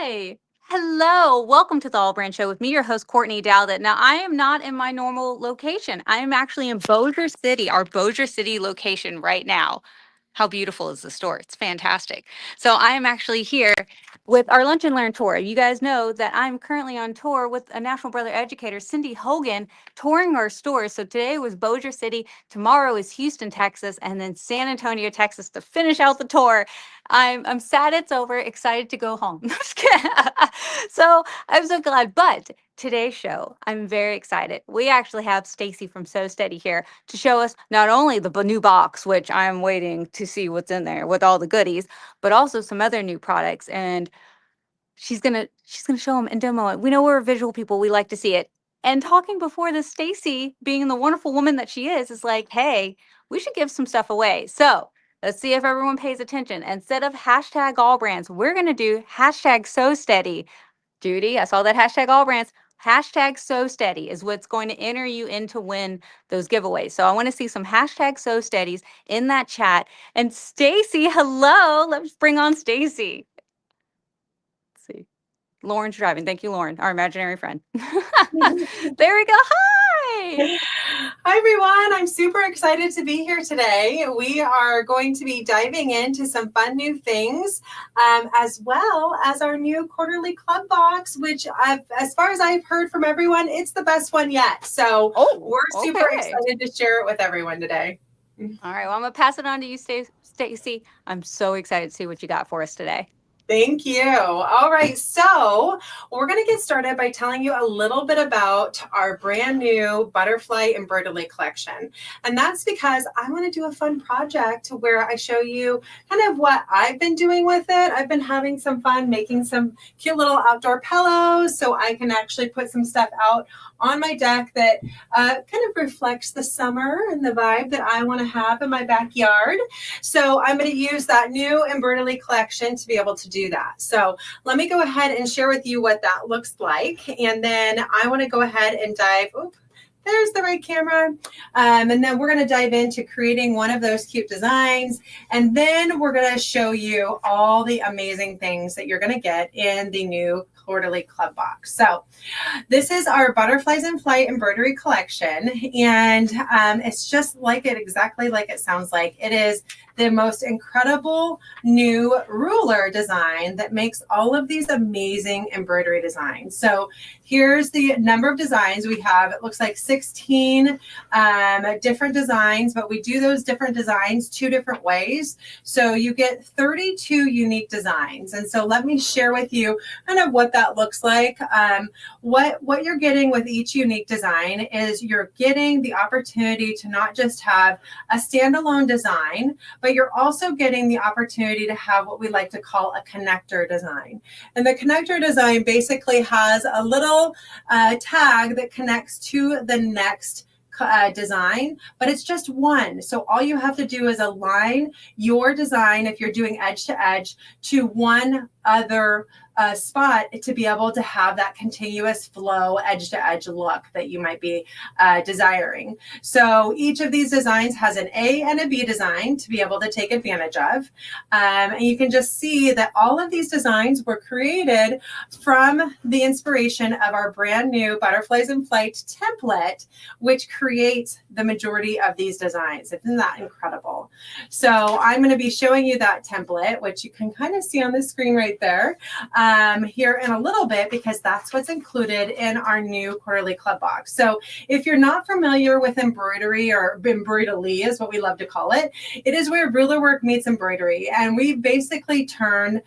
Hi. Hello. Welcome to the AllBrands Show with me, your host, Courtney Dowdett. Now, I am not in my normal location. I am actually in Bossier City, our Bossier City location right now. How beautiful is the store? It's fantastic. So I am actually here with our Lunch and Learn tour. You guys know that I'm currently on tour with a National Brother educator, Cindy Hogan, touring our stores. So today was Bossier City, tomorrow is Houston, Texas, and then San Antonio, Texas to finish out the tour. I'm sad it's over, excited to go home. Just kidding. So I'm so glad. But today's show, I'm very excited. We actually have Stacy from So Steady here to show us not only the new box, which I'm waiting to see what's in there with all the goodies, but also some other new products. And she's gonna show them and demo it. We know we're visual people; we like to see it. And talking before this, Stacy, being the wonderful woman that she is like, hey, we should give some stuff away. So let's see if everyone pays attention. Instead of hashtag all brands, we're gonna do hashtag so steady. Judy, I saw that hashtag all brands. Hashtag so steady is what's going to enter you in to win those giveaways. So I want to see some hashtag so steadies in that chat. And Stacy, hello. Let's bring on Stacy. Let's see. Lauren's driving. Thank you, Lauren, our imaginary friend. There we go. Hi. Hi, everyone. I'm super excited to be here today. We are going to be diving into some fun new things, as well as our new quarterly club box, which as far as I've heard from everyone, it's the best one yet. So we're super excited to share it with everyone today. All right. Well, I'm going to pass it on to you, Stacy. I'm so excited to see what you got for us today. Thank you. All right. So we're going to get started by telling you a little bit about our brand new butterfly embroidery collection. And that's because I want to do a fun project where I show you kind of what I've been doing with it. I've been having some fun making some cute little outdoor pillows so I can actually put some stuff out on my deck that kind of reflects the summer and the vibe that I want to have in my backyard. So I'm going to use that new embroidery collection to be able to do that. So let me go ahead and share with you what that looks like. And then I want to go ahead and dive. There's the right camera. And then we're going to dive into creating one of those cute designs. And then we're going to show you all the amazing things that you're going to get in the new quarterly club box. So this is our Butterflies in Flight embroidery collection. And it's just like it, exactly like it sounds like. It is the most incredible new ruler design that makes all of these amazing embroidery designs. So here's the number of designs we have. It looks like 16 different designs, but we do those different designs 2 different ways. So you get 32 unique designs. And so let me share with you kind of what that looks like. What you're getting with each unique design is you're getting the opportunity to not just have a standalone design, but you're also getting the opportunity to have what we like to call a connector design. And the connector design basically has a little tag that connects to the next design, but it's just one. So all you have to do is align your design, if you're doing edge to edge, to one other spot to be able to have that continuous flow edge to edge look that you might be desiring. So each of these designs has an A and a B design to be able to take advantage of. And you can just see that all of these designs were created from the inspiration of our brand new Butterflies in Flight template, which creates the majority of these designs. Isn't that incredible? So I'm going to be showing you that template, which you can kind of see on the screen right there. Here in a little bit, because that's what's included in our new quarterly club box. So if you're not familiar with embroidery, or embroidery is what we love to call it, it is where ruler work meets embroidery. And we basically turn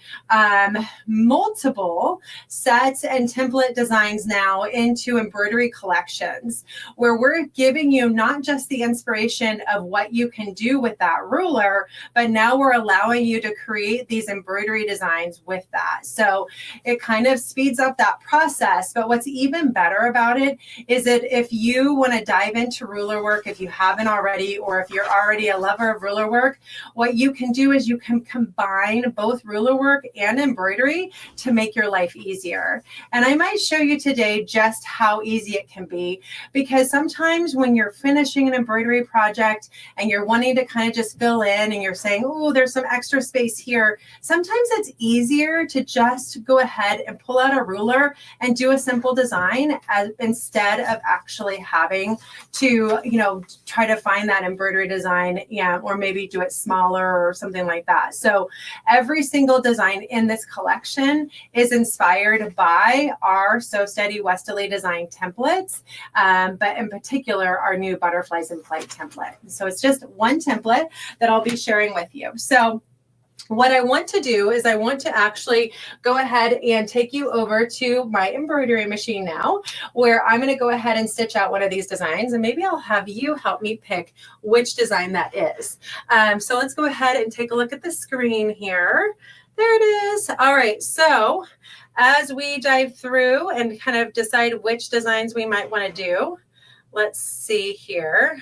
multiple sets and template designs now into embroidery collections, where we're giving you not just the inspiration of what you can do with that ruler, but now we're allowing you to create these embroidery designs with that. So it kind of speeds up that process. But what's even better about it is that if you want to dive into ruler work, if you haven't already, or if you're already a lover of ruler work, what you can do is you can combine both ruler work and embroidery to make your life easier. And I might show you today just how easy it can be, because sometimes when you're finishing an embroidery project and you're wanting to kind of just fill in and you're saying, oh, there's some extra space here, sometimes it's easier easier to just go ahead and pull out a ruler and do a simple design instead of actually having to, try to find that embroidery design, or maybe do it smaller or something like that. So every single design in this collection is inspired by our Sew Steady Westerly design templates, but in particular, our new Butterflies in Flight template. So it's just one template that I'll be sharing with you. So what I want to do is I want to actually go ahead and take you over to my embroidery machine now, where I'm going to go ahead and stitch out one of these designs, and maybe I'll have you help me pick which design that is. So let's go ahead and take a look at the screen here. There it is. All right, so as we dive through and kind of decide which designs we might want to do, let's see here.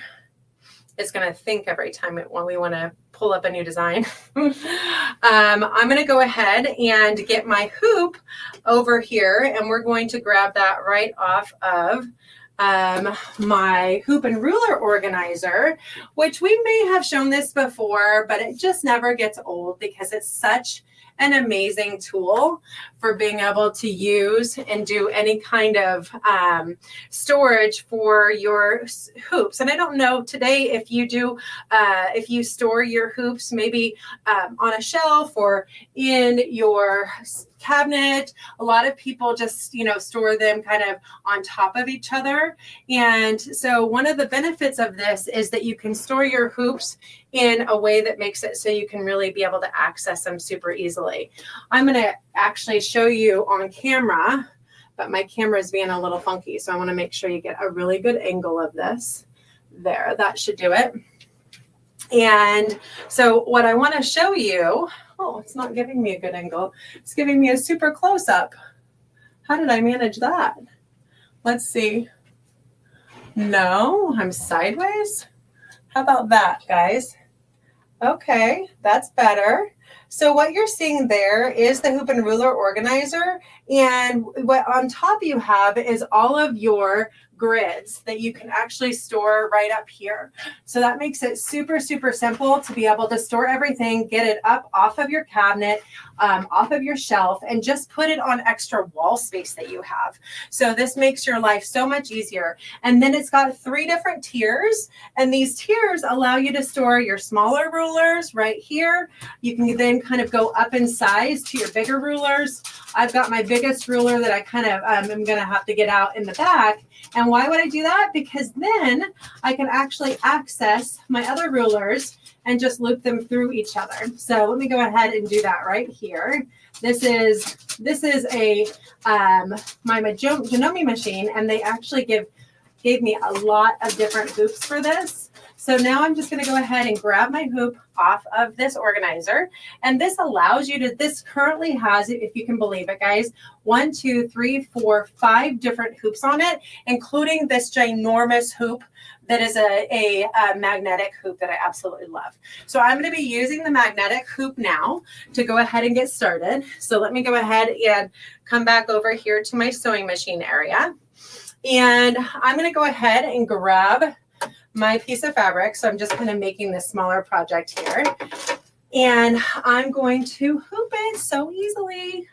It's going to think every time when we want to pull up a new design. I'm going to go ahead and get my hoop over here, and we're going to grab that right off of my hoop and ruler organizer, which we may have shown this before, but it just never gets old because it's such an amazing tool for being able to use and do any kind of storage for your hoops. And I don't know today if you do, if you store your hoops maybe on a shelf or in your cabinet. A lot of people just, store them kind of on top of each other. And so one of the benefits of this is that you can store your hoops in a way that makes it so you can really be able to access them super easily. I'm going to actually show you on camera, but my camera is being a little funky. So I want to make sure you get a really good angle of this. There, that should do it. And so what I want to show you, oh, it's not giving me a good angle. It's giving me a super close up. How did I manage that? Let's see. No, I'm sideways. How about that, guys? Okay, that's better. So what you're seeing there is the hoop and ruler organizer. And what on top you have is all of your grids that you can actually store right up here. So that makes it super, super simple to be able to store everything, get it up off of your cabinet, off of your shelf, and just put it on extra wall space that you have. So this makes your life so much easier. And then it's got 3 different tiers, and these tiers allow you to store your smaller rulers right here. You can then kind of go up in size to your bigger rulers. I've got my biggest ruler that I kind of am going to have to get out in the back. And why would I do that? Because then I can actually access my other rulers and just loop them through each other. So let me go ahead and do that right here. This is a my Janome machine, and they actually gave me a lot of different hoops for this. So now I'm just going to go ahead and grab my hoop off of this organizer. And this allows you to, this currently has, if you can believe it, guys, 1, 2, 3, 4, 5 different hoops on it, including this ginormous hoop that is a magnetic hoop that I absolutely love. So I'm going to be using the magnetic hoop now to go ahead and get started. So let me go ahead and come back over here to my sewing machine area. And I'm going to go ahead and grab my piece of fabric. So I'm just kind of making this smaller project here. And I'm going to hoop it so easily.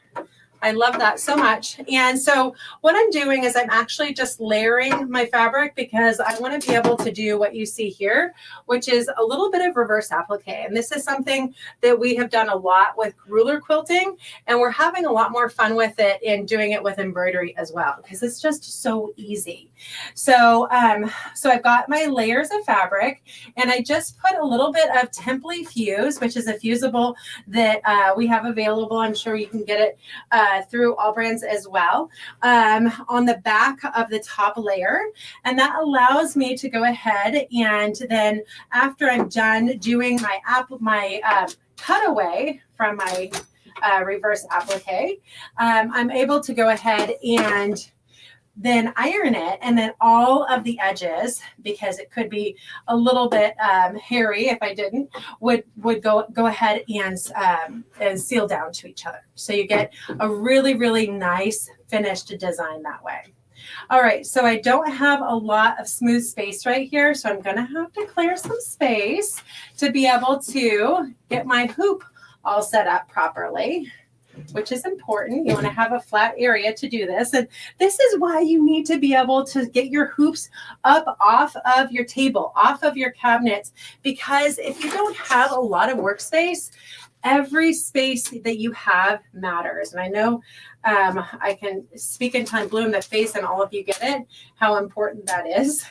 I love that so much. And so what I'm doing is I'm actually just layering my fabric because I want to be able to do what you see here, which is a little bit of reverse applique. And this is something that we have done a lot with ruler quilting, and we're having a lot more fun with it in doing it with embroidery as well, because it's just so easy. So, so I've got my layers of fabric, and I just put a little bit of Templey Fuse, which is a fusible that we have available. I'm sure you can get it through AllBrands as well, on the back of the top layer. And that allows me to go ahead, and then after I'm done doing my cutaway from my reverse applique, I'm able to go ahead and then iron it, and then all of the edges, because it could be a little bit hairy if I didn't, would go ahead and seal down to each other. So you get a really, really nice finished design that way. All right, so I don't have a lot of smooth space right here, so I'm gonna have to clear some space to be able to get my hoop all set up properly. which is important. You want to have a flat area to do this. And this is why you need to be able to get your hoops up off of your table, off of your cabinets, because if you don't have a lot of workspace, every space that you have matters. And I know I can speak until I'm blue in the face and all of you get it, how important that is.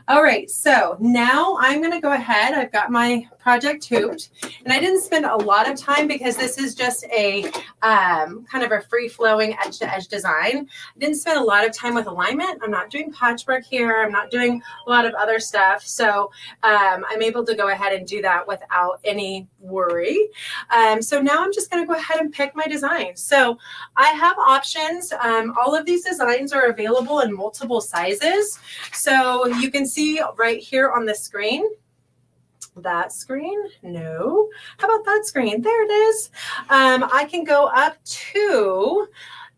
All right, so now I'm going to go ahead. I've got my project hooped, and I didn't spend a lot of time because this is just a kind of a free-flowing edge-to-edge design. I didn't spend a lot of time with alignment. I'm not doing patchwork here. I'm not doing a lot of other stuff. So I'm able to go ahead and do that without any worry. So now I'm just going to go ahead and pick my design. So I have options. All of these designs are available in multiple sizes. So you can see right here on the screen, that screen, no. How about that screen? There it is. I can go up to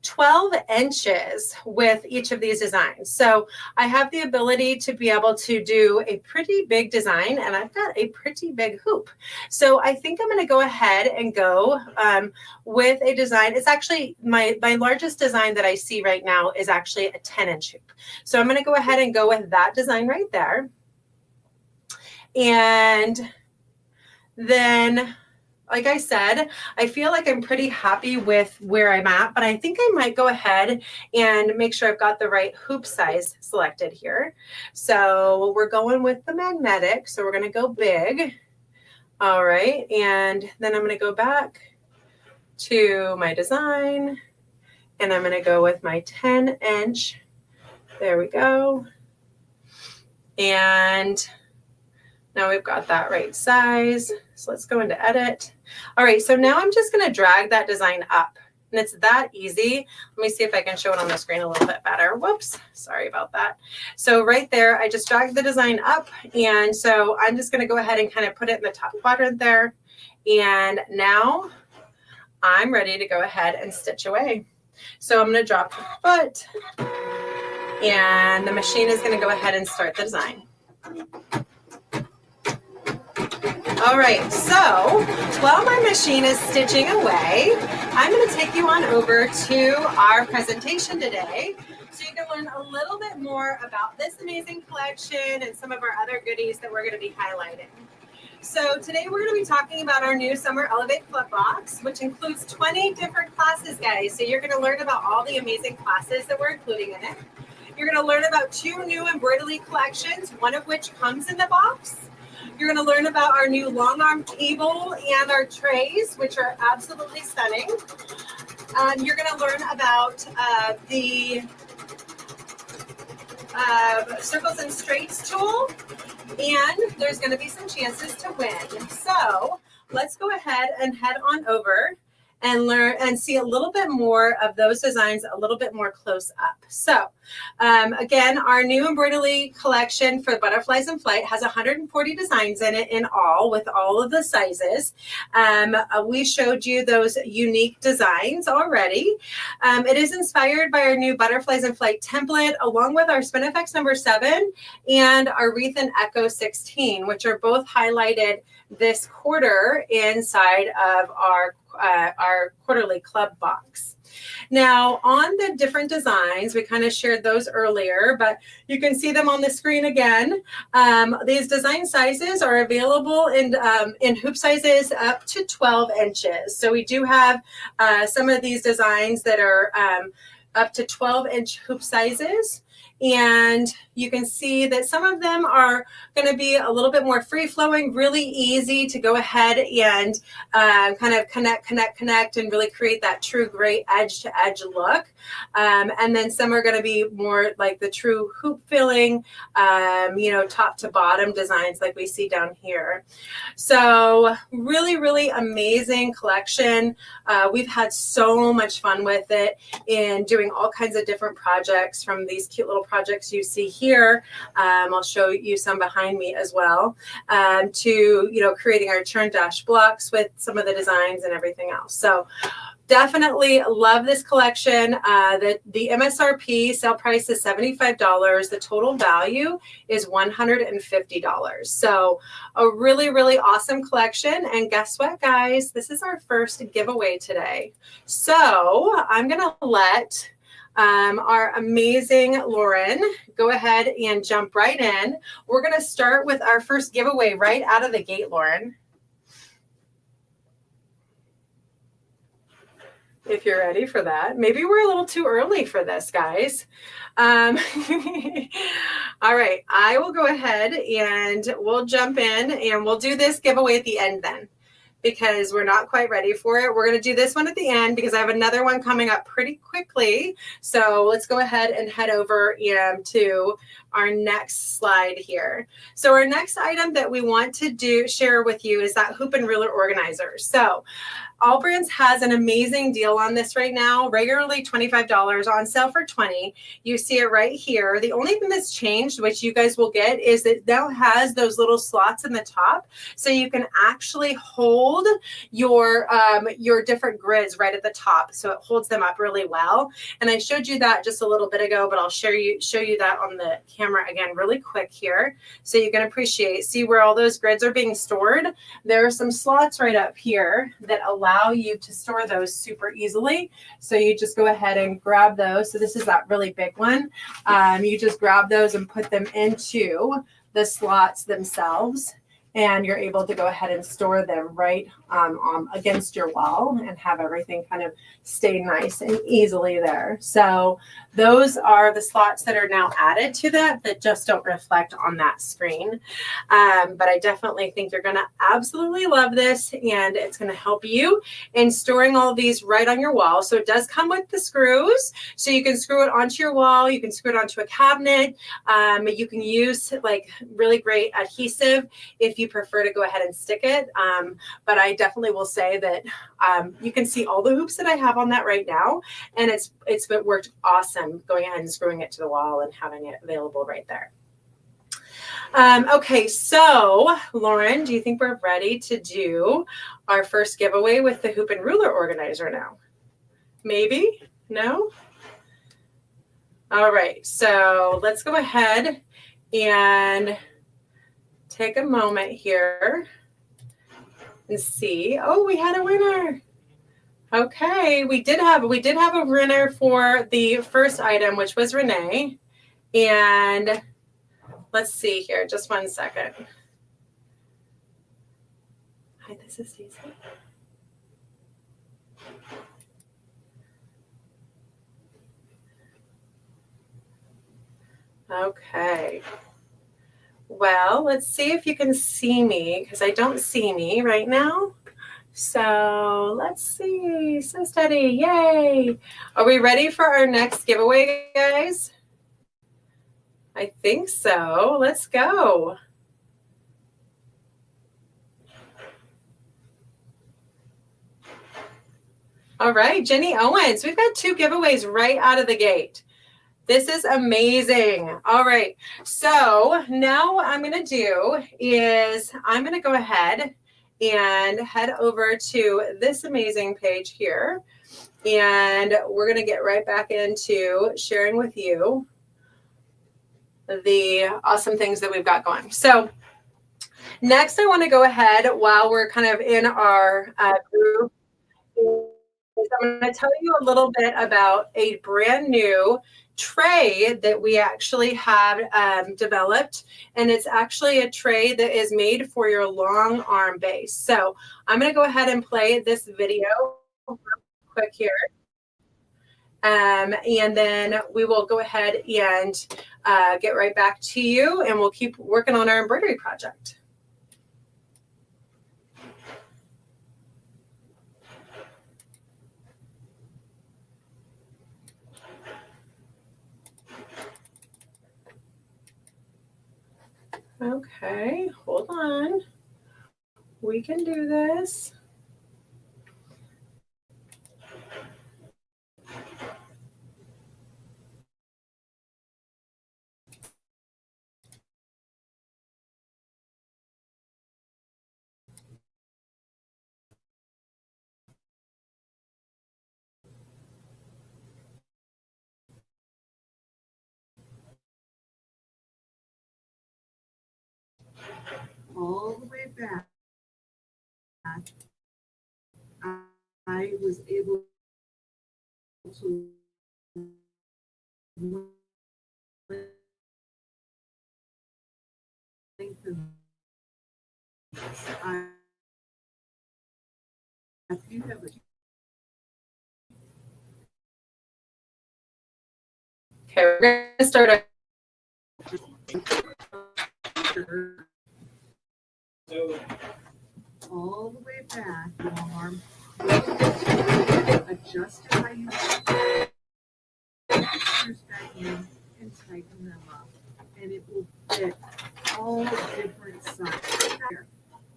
12 inches with each of these designs. So I have the ability to be able to do a pretty big design, and I've got a pretty big hoop. So I think I'm going to go ahead and go with a design. It's actually my largest design that I see right now is actually a 10-inch hoop. So I'm going to go ahead and go with that design right there. And then, like I said, I feel like I'm pretty happy with where I'm at, but I think I might go ahead and make sure I've got the right hoop size selected here. So we're going with the magnetic. So we're going to go big. All right. And then I'm going to go back to my design, and I'm going to go with my 10-inch. There we go. And now we've got that right size. So let's go into edit. All right, so now I'm just going to drag that design up, and it's that easy. Let me see if I can show it on the screen a little bit better. Whoops, sorry about that. So right there, I just dragged the design up, and so I'm just going to go ahead and kind of put it in the top quadrant there. And now I'm ready to go ahead and stitch away. So I'm going to drop the foot, and the machine is going to go ahead and start the design. All right, so while my machine is stitching away, I'm going to take you on over to our presentation today so you can learn a little bit more about this amazing collection and some of our other goodies that we're going to be highlighting. So today we're going to be talking about our new Summer Elevate Club box, which includes 20 different classes, guys. So you're going to learn about all the amazing classes that we're including in it. You're going to learn about 2 new embroidery collections, one of which comes in the box. You're going to learn about our new long arm table and our trays, which are absolutely stunning. You're going to learn about the circles and straights tool, and there's going to be some chances to win. So let's go ahead and head on over and learn and see a little bit more of those designs a little bit more close up. So again, our new embroidery collection for Butterflies in Flight has 140 designs in it in all, with all of the sizes. We showed you those unique designs already. It is inspired by our new Butterflies in Flight template, along with our Spinifex number 7 and our Wreath and Echo 16, which are both highlighted this quarter inside of our quarterly club box. Now, on the different designs, we kind of shared those earlier, but you can see them on the screen again. These design sizes are available in hoop sizes up to 12 inches. So we do have some of these designs that are up to 12-inch hoop sizes. And you can see that some of them are going to be a little bit more free-flowing, really easy to go ahead and kind of connect, and really create that true great edge-to-edge look. And then some are going to be more like the true hoop filling, top to bottom designs like we see down here. So really, really amazing collection. We've had so much fun with it in doing all kinds of different projects, from these cute little projects you see here. I'll show you some behind me as well, to, creating our churn dash blocks with some of the designs and everything else. So definitely love this collection. The MSRP sale price is $75. The total value is $150. So a really, really awesome collection. And guess what, guys? This is our first giveaway today. So I'm going to let our amazing Lauren go ahead and jump right in. We're going to start with our first giveaway right out of the gate, Lauren. If you're ready for that. Maybe we're a little too early for this, guys. All right, I will go ahead and we'll jump in and we'll do this giveaway at the end then, because we're not quite ready for it. We're going to do this one at the end because I have another one coming up pretty quickly. So let's go ahead and head over to our next slide here. So our next item that we want to share with you is that hoop and ruler organizer. So AllBrands has an amazing deal on this right now, regularly $25, on sale for $20. You see it right here. The only thing that's changed, which you guys will get, is it now has those little slots in the top, so you can actually hold your different grids right at the top. So it holds them up really well. And I showed you that just a little bit ago, but I'll show you that on the camera again really quick here, so you can see where all those grids are being stored. There are some slots right up here that allow you to store those super easily. So you just go ahead and grab those. So this is that really big one. You just grab those and put them into the slots themselves, and you're able to go ahead and store them right against your wall and have everything kind of stay nice and easily there. So those are the slots that are now added to that just don't reflect on that screen. But I definitely think you're going to absolutely love this, and it's going to help you in storing all of these right on your wall. So it does come with the screws, so you can screw it onto your wall. You can screw it onto a cabinet. You can use like really great adhesive if you prefer to go ahead and stick it. But I definitely will say that you can see all the hoops that I have on that right now, and it's worked awesome going ahead and screwing it to the wall and having it available right there. Okay, so Lauren, do you think we're ready to do our first giveaway with the hoop and ruler organizer now? Maybe? No? All right, so let's go ahead and take a moment here and see. Oh, we had a winner. Okay, we did have a winner for the first item, which was Renee. And let's see here, just one second. Hi, this is Stacey. Okay. Well, let's see if you can see me, because I don't see me right now. So let's see. So steady. Yay. Are we ready for our next giveaway, guys? I think so. Let's go. All right, Jenny Owens. We've got 2 giveaways right out of the gate. This is amazing. All right. So now what I'm going to do is I'm going to go ahead and head over to this amazing page here. And we're going to get right back into sharing with you the awesome things that we've got going. So next, I want to go ahead while we're kind of in our group. I'm going to tell you a little bit about a brand new tray that we actually have developed, and it's actually a tray that is made for your long arm base. So I'm going to go ahead and play this video real quick here, and then we will go ahead and get right back to you, and we'll keep working on our embroidery project. Okay, hold on. We can do this. all the way back, I was able to lengthen this. If you have a Okay, we're going to start a all the way back, long arm, adjust it how you screws back in and tighten them up, and it will fit all different sizes there.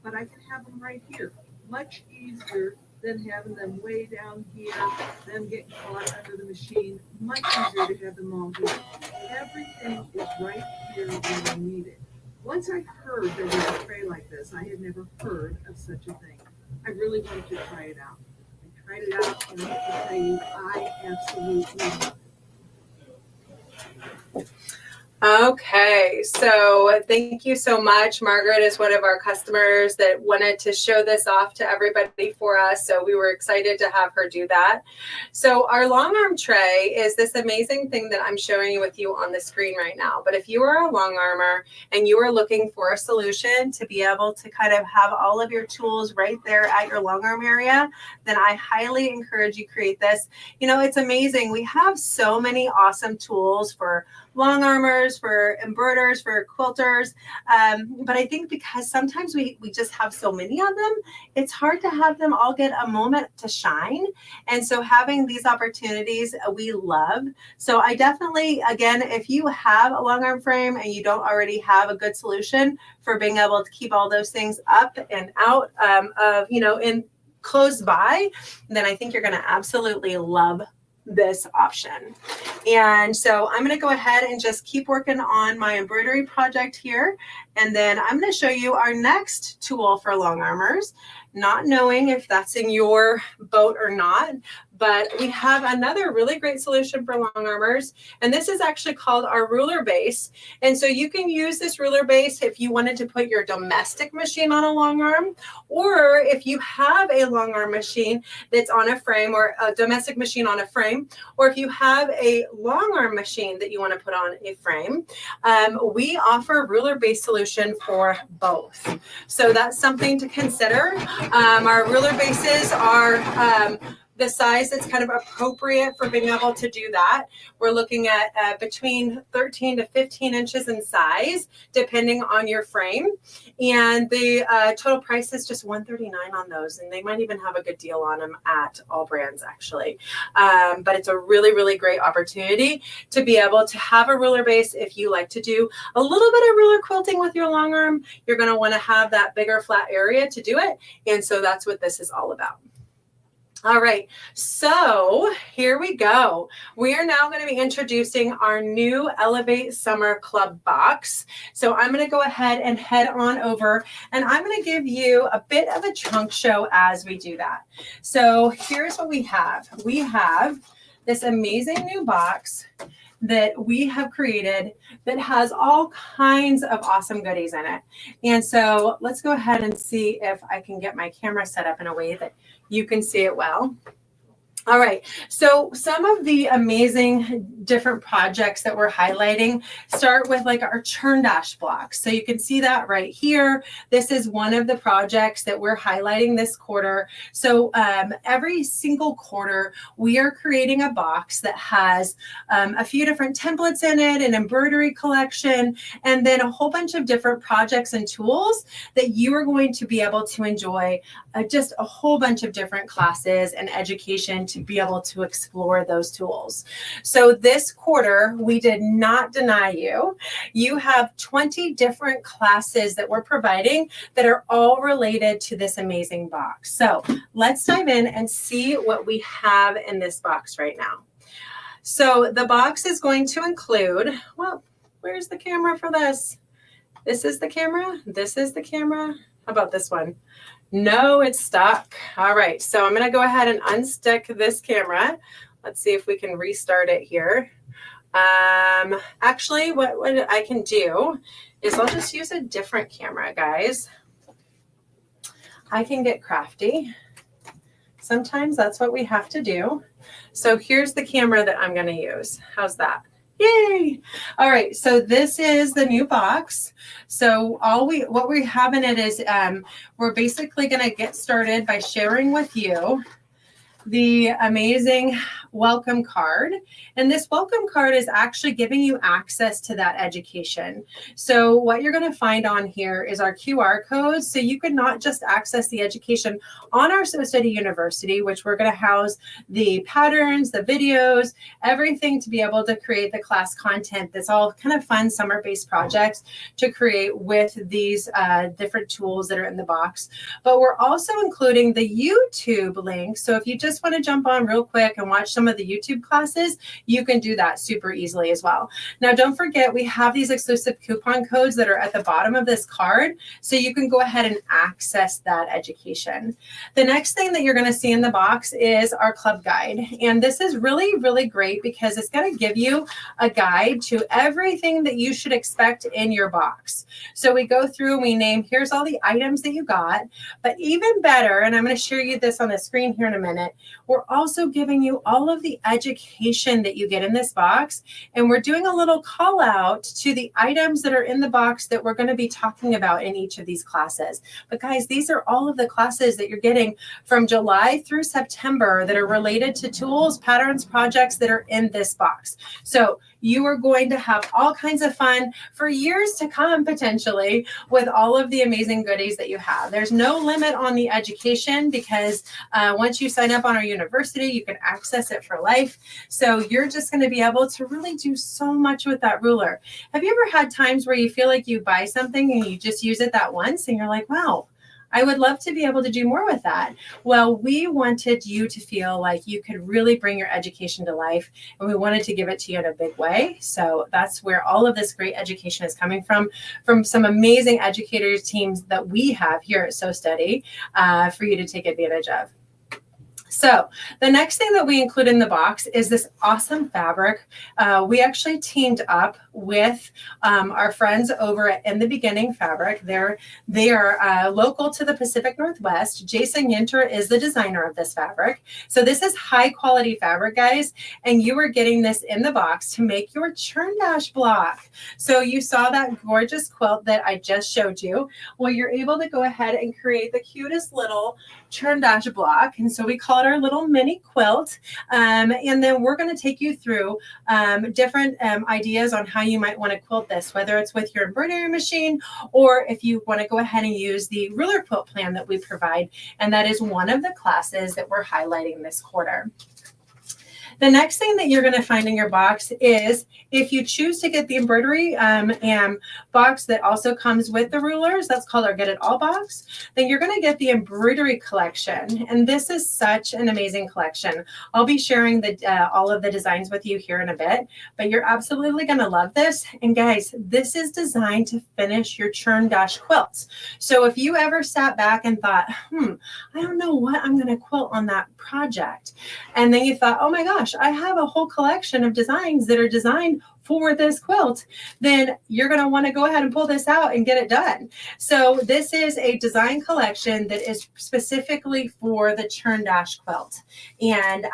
But I can have them right here, much easier than having them way down here, them getting caught under the machine. Much easier to have them all here. Everything is right here when I need it. Once I heard there was a tray like this, I had never heard of such a thing. I really wanted to try it out. I tried it out, and I can tell you, I absolutely love it. Okay, so thank you so much. Margaret is one of our customers that wanted to show this off to everybody for us, so we were excited to have her do that. So our long arm tray is this amazing thing that I'm showing you with you on the screen right now. But if you are a long armor and you are looking for a solution to be able to kind of have all of your tools right there at your long arm area, then I highly encourage you create this. You know, it's amazing. We have so many awesome tools for long armors, for embroiders, for quilters. But I think because sometimes we just have so many of them, it's hard to have them all get a moment to shine. And so having these opportunities, we love. So I definitely, again, if you have a long arm frame and you don't already have a good solution for being able to keep all those things up and out of, you know, in close by, then I think you're going to absolutely love this option. And so I'm going to go ahead and just keep working on my embroidery project here. And then I'm going to show you our next tool for long armors, not knowing if that's in your boat or not. But we have another really great solution for long armors, and this is actually called our ruler base. And so you can use this ruler base if you wanted to put your domestic machine on a long arm, or if you have a long arm machine that's on a frame, or a domestic machine on a frame, or if you have a long arm machine that you want to put on a frame, we offer a ruler base solution for both. So that's something to consider. Our ruler bases are the size that's kind of appropriate for being able to do that. We're looking at between 13 to 15 inches in size, depending on your frame. And the total price is just $139 on those. And they might even have a good deal on them at AllBrands, actually. But it's a really, really great opportunity to be able to have a ruler base. If you like to do a little bit of ruler quilting with your long arm, you're going to want to have that bigger flat area to do it. And so that's what this is all about. All right, so here we go. We are now going to be introducing our new Elevate Summer Club box. So I'm going to go ahead and head on over, and I'm going to give you a bit of a trunk show as we do that. So here's what we have. We have this amazing new box that we have created that has all kinds of awesome goodies in it. And so let's go ahead and see if I can get my camera set up in a way that you can see it well. All right, so some of the amazing different projects that we're highlighting start with like our churn dash blocks. So you can see that right here. This is one of the projects that we're highlighting this quarter. So every single quarter, we are creating a box that has a few different templates in it, an embroidery collection, and then a whole bunch of different projects and tools that you are going to be able to enjoy just a whole bunch of different classes and education to be able to explore those tools. So this quarter, we did not deny you. You have 20 different classes that we're providing that are all related to this amazing box. So let's dive in and see what we have in this box right now. So the box is going to include, well, where's the camera for this? This is the camera. This is the camera. How about this one? No, it's stuck. All right, so I'm going to go ahead and unstick this camera. Let's see if we can restart it here. Actually, what I can do is I'll just use a different camera, guys. I can get crafty. Sometimes that's what we have to do. So here's the camera that I'm going to use. How's that? Yay! All right, so this is the new box. So what we have in it is we're basically going to get started by sharing with you the amazing welcome card. And this welcome card is actually giving you access to that education. So what you're going to find on here is our QR code. So you can not just access the education on our So Study University, which we're going to house the patterns, the videos, everything to be able to create the class content that's all kind of fun summer-based projects to create with these different tools that are in the box. But we're also including the YouTube link. So if you just want to jump on real quick and watch some of the YouTube classes, you can do that super easily as well. Now, don't forget, we have these exclusive coupon codes that are at the bottom of this card, so you can go ahead and access that education. The next thing that you're going to see in the box is our club guide. And this is really, really great because it's going to give you a guide to everything that you should expect in your box. So we go through and we name, here's all the items that you got, but even better, and I'm going to share you this on the screen here in a minute, we're also giving you all of the education that you get in this box. And we're doing a little call out to the items that are in the box that we're going to be talking about in each of these classes. But guys, these are all of the classes that you're getting from July through September that are related to tools, patterns, projects that are in this box. So you are going to have all kinds of fun for years to come, potentially, with all of the amazing goodies that you have. There's no limit on the education because once you sign up on our university, you can access it for life. So you're just going to be able to really do so much with that ruler. Have you ever had times where you feel like you buy something and you just use it that once and you're like, wow, I would love to be able to do more with that. Well, we wanted you to feel like you could really bring your education to life, and we wanted to give it to you in a big way. So that's where all of this great education is coming from some amazing educators teams that we have here at So Study for you to take advantage of. So the next thing that we include in the box is this awesome fabric. We actually teamed up with our friends over at In the Beginning Fabric. They are local to the Pacific Northwest. Jason Yinter is the designer of this fabric. So this is high quality fabric, guys, and you are getting this in the box to make your churn dash block. So you saw that gorgeous quilt that I just showed you. Well, you're able to go ahead and create the cutest little churn dash block. And so we call it our little mini quilt. And then we're going to take you through different ideas on how you might want to quilt this, whether it's with your embroidery machine or if you want to go ahead and use the ruler quilt plan that we provide. And that is one of the classes that we're highlighting this quarter. The next thing that you're going to find in your box is if you choose to get the embroidery box that also comes with the rulers, that's called our Get It All box, then you're going to get the embroidery collection. And this is such an amazing collection. I'll be sharing all of the designs with you here in a bit, but you're absolutely going to love this. And guys, this is designed to finish your churn dash quilts. So if you ever sat back and thought, I don't know what I'm going to quilt on that project, and then you thought, oh my gosh, I have a whole collection of designs that are designed for this quilt, then you're going to want to go ahead and pull this out and get it done. So this is a design collection that is specifically for the churn dash quilt. And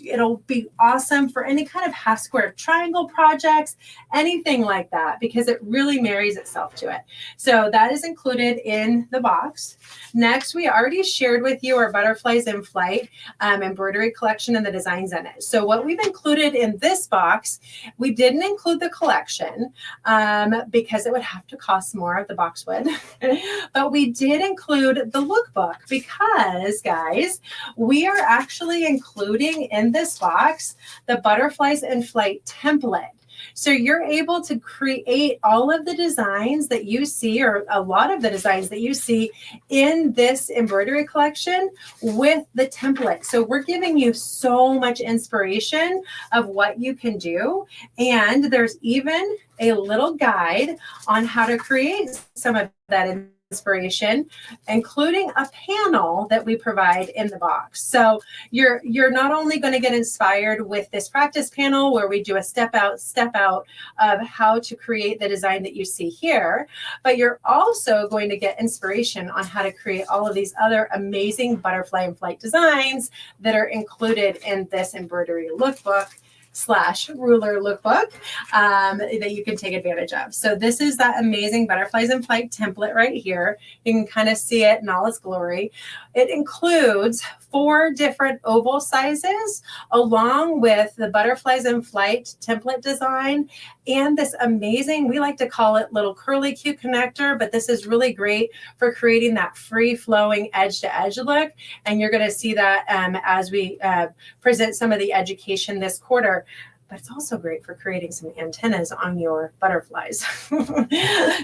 it'll be awesome for any kind of half square triangle projects, anything like that, because it really marries itself to it. So that is included in the box. Next, we already shared with you our Butterflies in Flight embroidery collection and the designs in it. So what we've included in this box, we didn't include the collection because it would have to cost more, the box would. But we did include the lookbook because, guys, we are actually including in this box the Butterflies in Flight template. So you're able to create all of the designs that you see, or a lot of the designs that you see in this embroidery collection with the template. So we're giving you so much inspiration of what you can do. And there's even a little guide on how to create some of that inspiration, including a panel that we provide in the box. So you're not only going to get inspired with this practice panel where we do a step out of how to create the design that you see here, but you're also going to get inspiration on how to create all of these other amazing butterfly and flight designs that are included in this embroidery lookbook / ruler lookbook that you can take advantage of. So this is that amazing butterflies in flight template right here. You can kind of see it in all its glory. It includes 4 different oval sizes along with the butterflies in flight template design and this amazing, we like to call it little curly Q connector, but this is really great for creating that free flowing edge to edge look. And you're going to see that as we present some of the education this quarter. But it's also great for creating some antennas on your butterflies.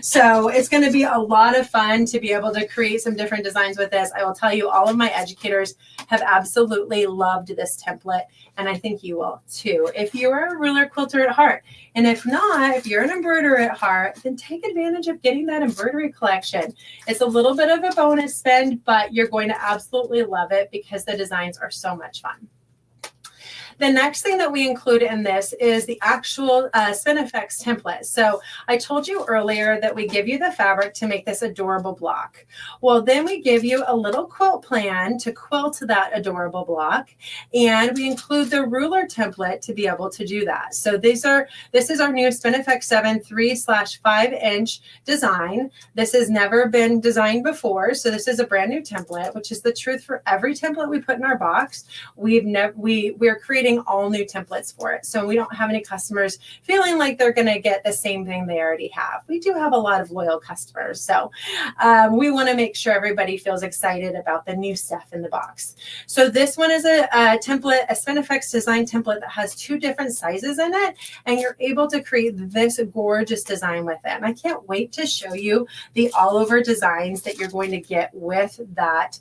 So it's going to be a lot of fun to be able to create some different designs with this. I will tell you, all of my educators have absolutely loved this template, and I think you will too, if you are a ruler quilter at heart. And if not, if you're an embroiderer at heart, then take advantage of getting that embroidery collection. It's a little bit of a bonus spend, but you're going to absolutely love it because the designs are so much fun. The next thing that we include in this is the actual Spinifex template. So I told you earlier that we give you the fabric to make this adorable block. Well, then we give you a little quilt plan to quilt that adorable block. And we include the ruler template to be able to do that. So this is our new Spinifex 7 3/5" design. This has never been designed before. So this is a brand new template, which is the truth for every template we put in our box. We're creating all new templates for it. So we don't have any customers feeling like they're going to get the same thing they already have. We do have a lot of loyal customers. So we want to make sure everybody feels excited about the new stuff in the box. So this one is a template, a Spinifex design template that has 2 different sizes in it. And you're able to create this gorgeous design with it. And I can't wait to show you the all over designs that you're going to get with that,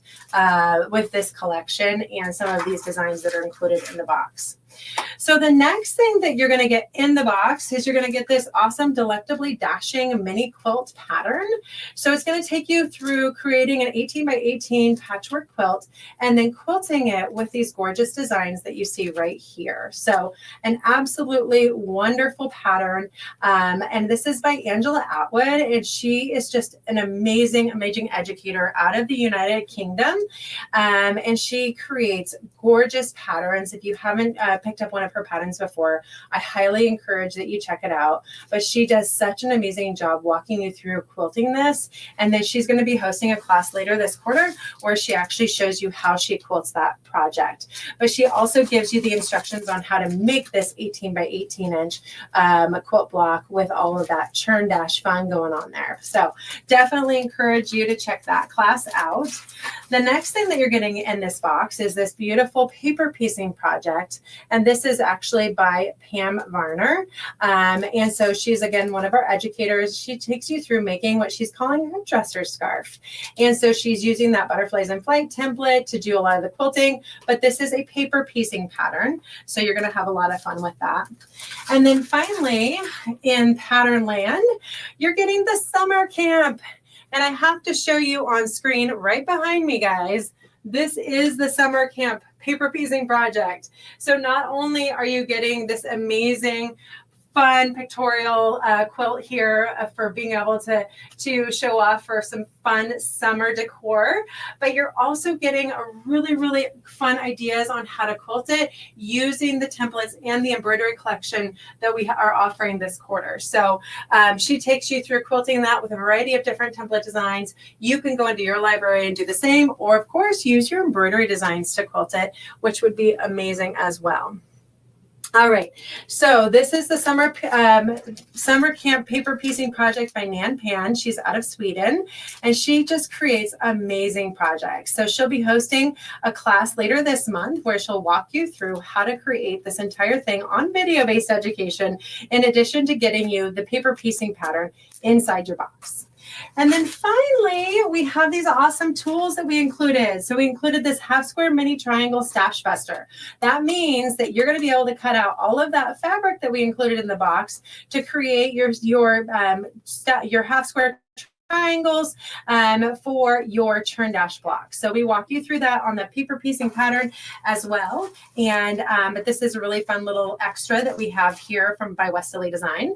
with this collection and some of these designs that are included in the box. So the next thing that you're going to get in the box is you're going to get this awesome, delectably dashing mini quilt pattern. So it's going to take you through creating an 18 by 18 patchwork quilt and then quilting it with these gorgeous designs that you see right here. So an absolutely wonderful pattern. And this is by Angela Atwood. And she is just an amazing, amazing educator out of the United Kingdom. And she creates gorgeous patterns. If you haven't picked up one of her patterns before, I highly encourage that you check it out. But she does such an amazing job walking you through quilting this. And then she's going to be hosting a class later this quarter where she actually shows you how she quilts that project. But she also gives you the instructions on how to make this 18 by 18 inch quilt block with all of that churn dash fun going on there. So definitely encourage you to check that class out. The next thing that you're getting in this box is this beautiful paper piecing project. And this is actually by Pam Varner. And so she's, again, one of our educators. She takes you through making what she's calling her dresser scarf. And so she's using that butterflies in flight template to do a lot of the quilting, but this is a paper piecing pattern. So you're going to have a lot of fun with that. And then finally, in Pattern Land, you're getting the summer camp. And I have to show you on screen right behind me, guys. This is the summer camp paper piecing project. So not only are you getting this amazing, fun pictorial quilt here for being able to show off for some fun summer decor, but you're also getting a really, really fun ideas on how to quilt it using the templates and the embroidery collection that we are offering this quarter. So she takes you through quilting that with a variety of different template designs. You can go into your library and do the same, or of course, use your embroidery designs to quilt it, which would be amazing as well. All right, so this is the summer camp paper piecing project by Nan Pan. She's out of Sweden, and she just creates amazing projects. So she'll be hosting a class later this month where she'll walk you through how to create this entire thing on video-based education, in addition to getting you the paper piecing pattern inside your box. And then finally, we have these awesome tools that we included. So we included this half square mini triangle stash buster. That means that you're going to be able to cut out all of that fabric that we included in the box to create your half square triangles for your churn dash block. So we walk you through that on the paper piecing pattern as well. And but this is a really fun little extra that we have here from by Westerly Design.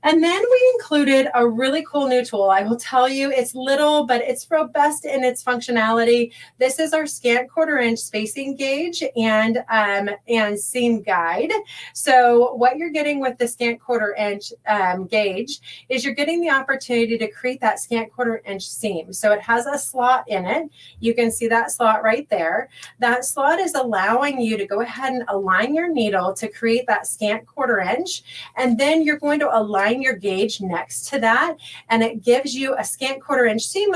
And then we included a really cool new tool. I will tell you, it's little, but it's robust in its functionality. This is our scant 1/4 inch spacing gauge and seam guide. So what you're getting with the scant 1/4 inch gauge is you're getting the opportunity to create that scant 1/4 inch seam. So it has a slot in it. You can see that slot right there. That slot is allowing you to go ahead and align your needle to create that scant 1/4 inch. And then you're going to align your gauge next to that, and it gives you a scant 1/4 inch seam,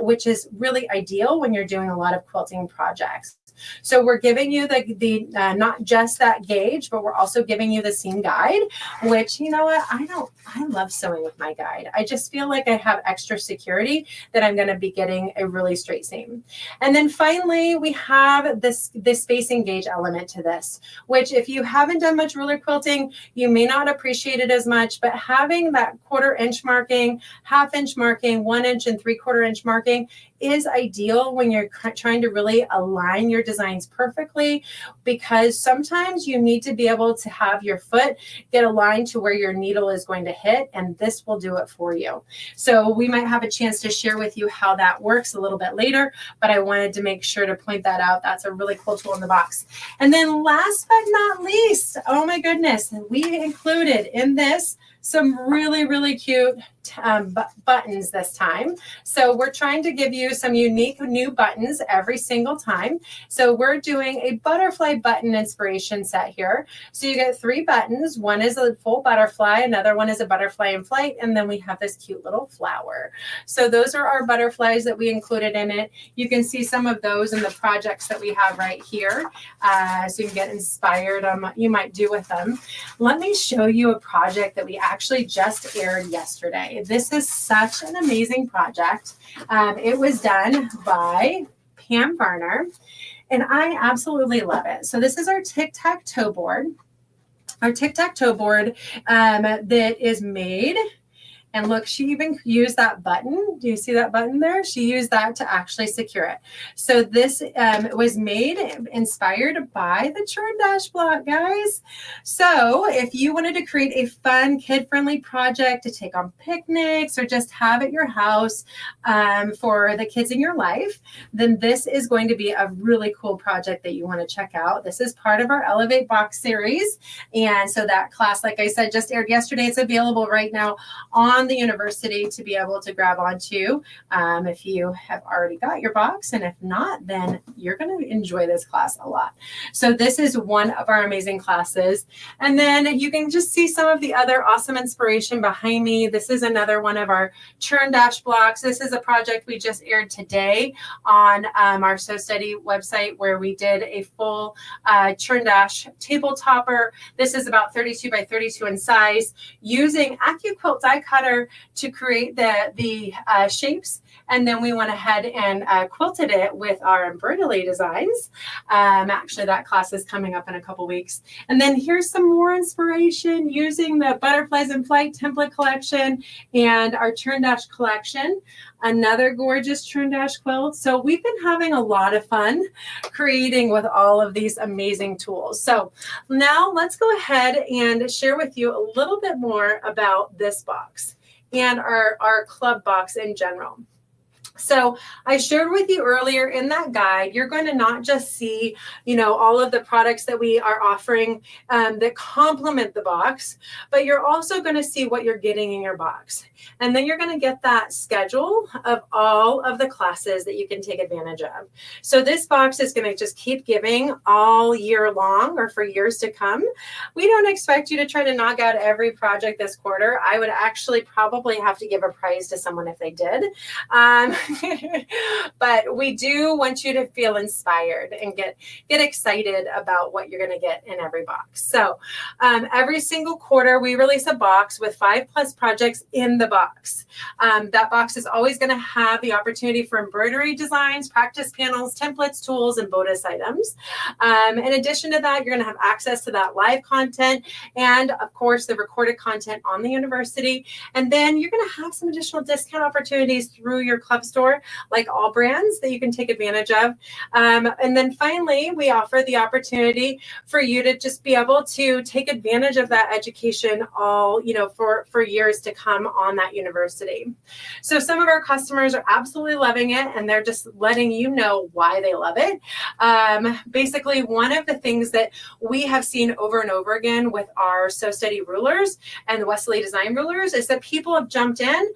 which is really ideal when you're doing a lot of quilting projects. So we're giving you the not just that gauge, but we're also giving you the seam guide, which, you know what, I love sewing with my guide. I just feel like I have extra security that I'm going to be getting a really straight seam. And then finally, we have this spacing gauge element to this, which if you haven't done much ruler quilting, you may not appreciate it as much, but having that 1/4 inch marking, 1/2 inch marking, 1 inch and 3/4 inch marking is ideal when you're trying to really align your designs perfectly, because sometimes you need to be able to have your foot get aligned to where your needle is going to hit, and this will do it for you. So we might have a chance to share with you how that works a little bit later, but I wanted to make sure to point that out. That's a really cool tool in the box. And then last but not least, oh my goodness, we included in this some really, really cute buttons this time. So we're trying to give you some unique new buttons every single time. So we're doing a butterfly button inspiration set here. So you get 3 buttons. One is a full butterfly, another one is a butterfly in flight, and then we have this cute little flower. So those are our butterflies that we included in it. You can see some of those in the projects that we have right here. So you can get inspired on what you might do with them. Let me show you a project that we actually just aired yesterday. This is such an amazing project. It was done by Pam Varner, and I absolutely love it. So this is our tic-tac-toe board. Our tic-tac-toe board that is made. And look, she even used that button. Do you see that button there? She used that to actually secure it. So this was made inspired by the churn dash block, guys. So if you wanted to create a fun, kid-friendly project to take on picnics or just have at your house for the kids in your life, then this is going to be a really cool project that you want to check out. This is part of our Elevate Box series. And so that class, like I said, just aired yesterday. It's available right now on the university to be able to grab onto if you have already got your box, and if not, then you're going to enjoy this class a lot. So this is one of our amazing classes, and then you can just see some of the other awesome inspiration behind me. This is another one of our churn dash blocks. This is a project we just aired today on our Sew Study website, where we did a full churn dash table topper. This is about 32 by 32 in size, using AccuQuilt die cutter to create the shapes, and then we went ahead and quilted it with our embroidery designs. Actually, that class is coming up in a couple weeks. And then here's some more inspiration using the Butterflies in Flight template collection and our churn dash collection. Another gorgeous churn dash quilt. So we've been having a lot of fun creating with all of these amazing tools. So now let's go ahead and share with you a little bit more about this box and our club box in general. So I shared with you earlier in that guide, you're going to not just see, all of the products that we are offering that complement the box, but you're also going to see what you're getting in your box. And then you're going to get that schedule of all of the classes that you can take advantage of. So this box is going to just keep giving all year long, or for years to come. We don't expect you to try to knock out every project this quarter. I would actually probably have to give a prize to someone if they did. But we do want you to feel inspired and get excited about what you're going to get in every box. So every single quarter, we release a box with 5+ projects in the box. That box is always going to have the opportunity for embroidery designs, practice panels, templates, tools, and bonus items. In addition to that, you're going to have access to that live content and, of course, the recorded content on the university. And then you're going to have some additional discount opportunities through your club store, like AllBrands, that you can take advantage of. And then finally, we offer the opportunity for you to just be able to take advantage of that education all, for years to come on that university. So some of our customers are absolutely loving it, and they're just letting you know why they love it. Basically, one of the things that we have seen over and over again with our So Steady rulers and the Wesley Design rulers is that people have jumped in,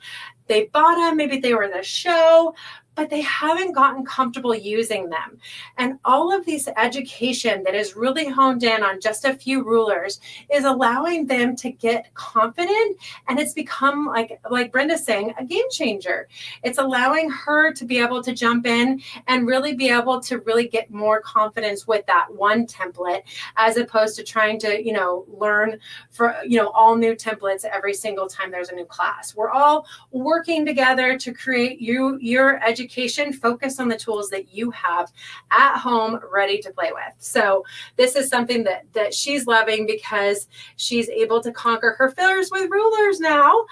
they bought them, maybe they were in a show, but they haven't gotten comfortable using them. And all of this education that is really honed in on just a few rulers is allowing them to get confident, and it's become, like Brenda's saying, a game changer. It's allowing her to be able to jump in and really be able to really get more confidence with that one template, as opposed to trying to, learn for, all new templates every single time there's a new class. We're all working together to create your education focus on the tools that you have at home ready to play with. So this is something that she's loving, because she's able to conquer her fears with rulers now,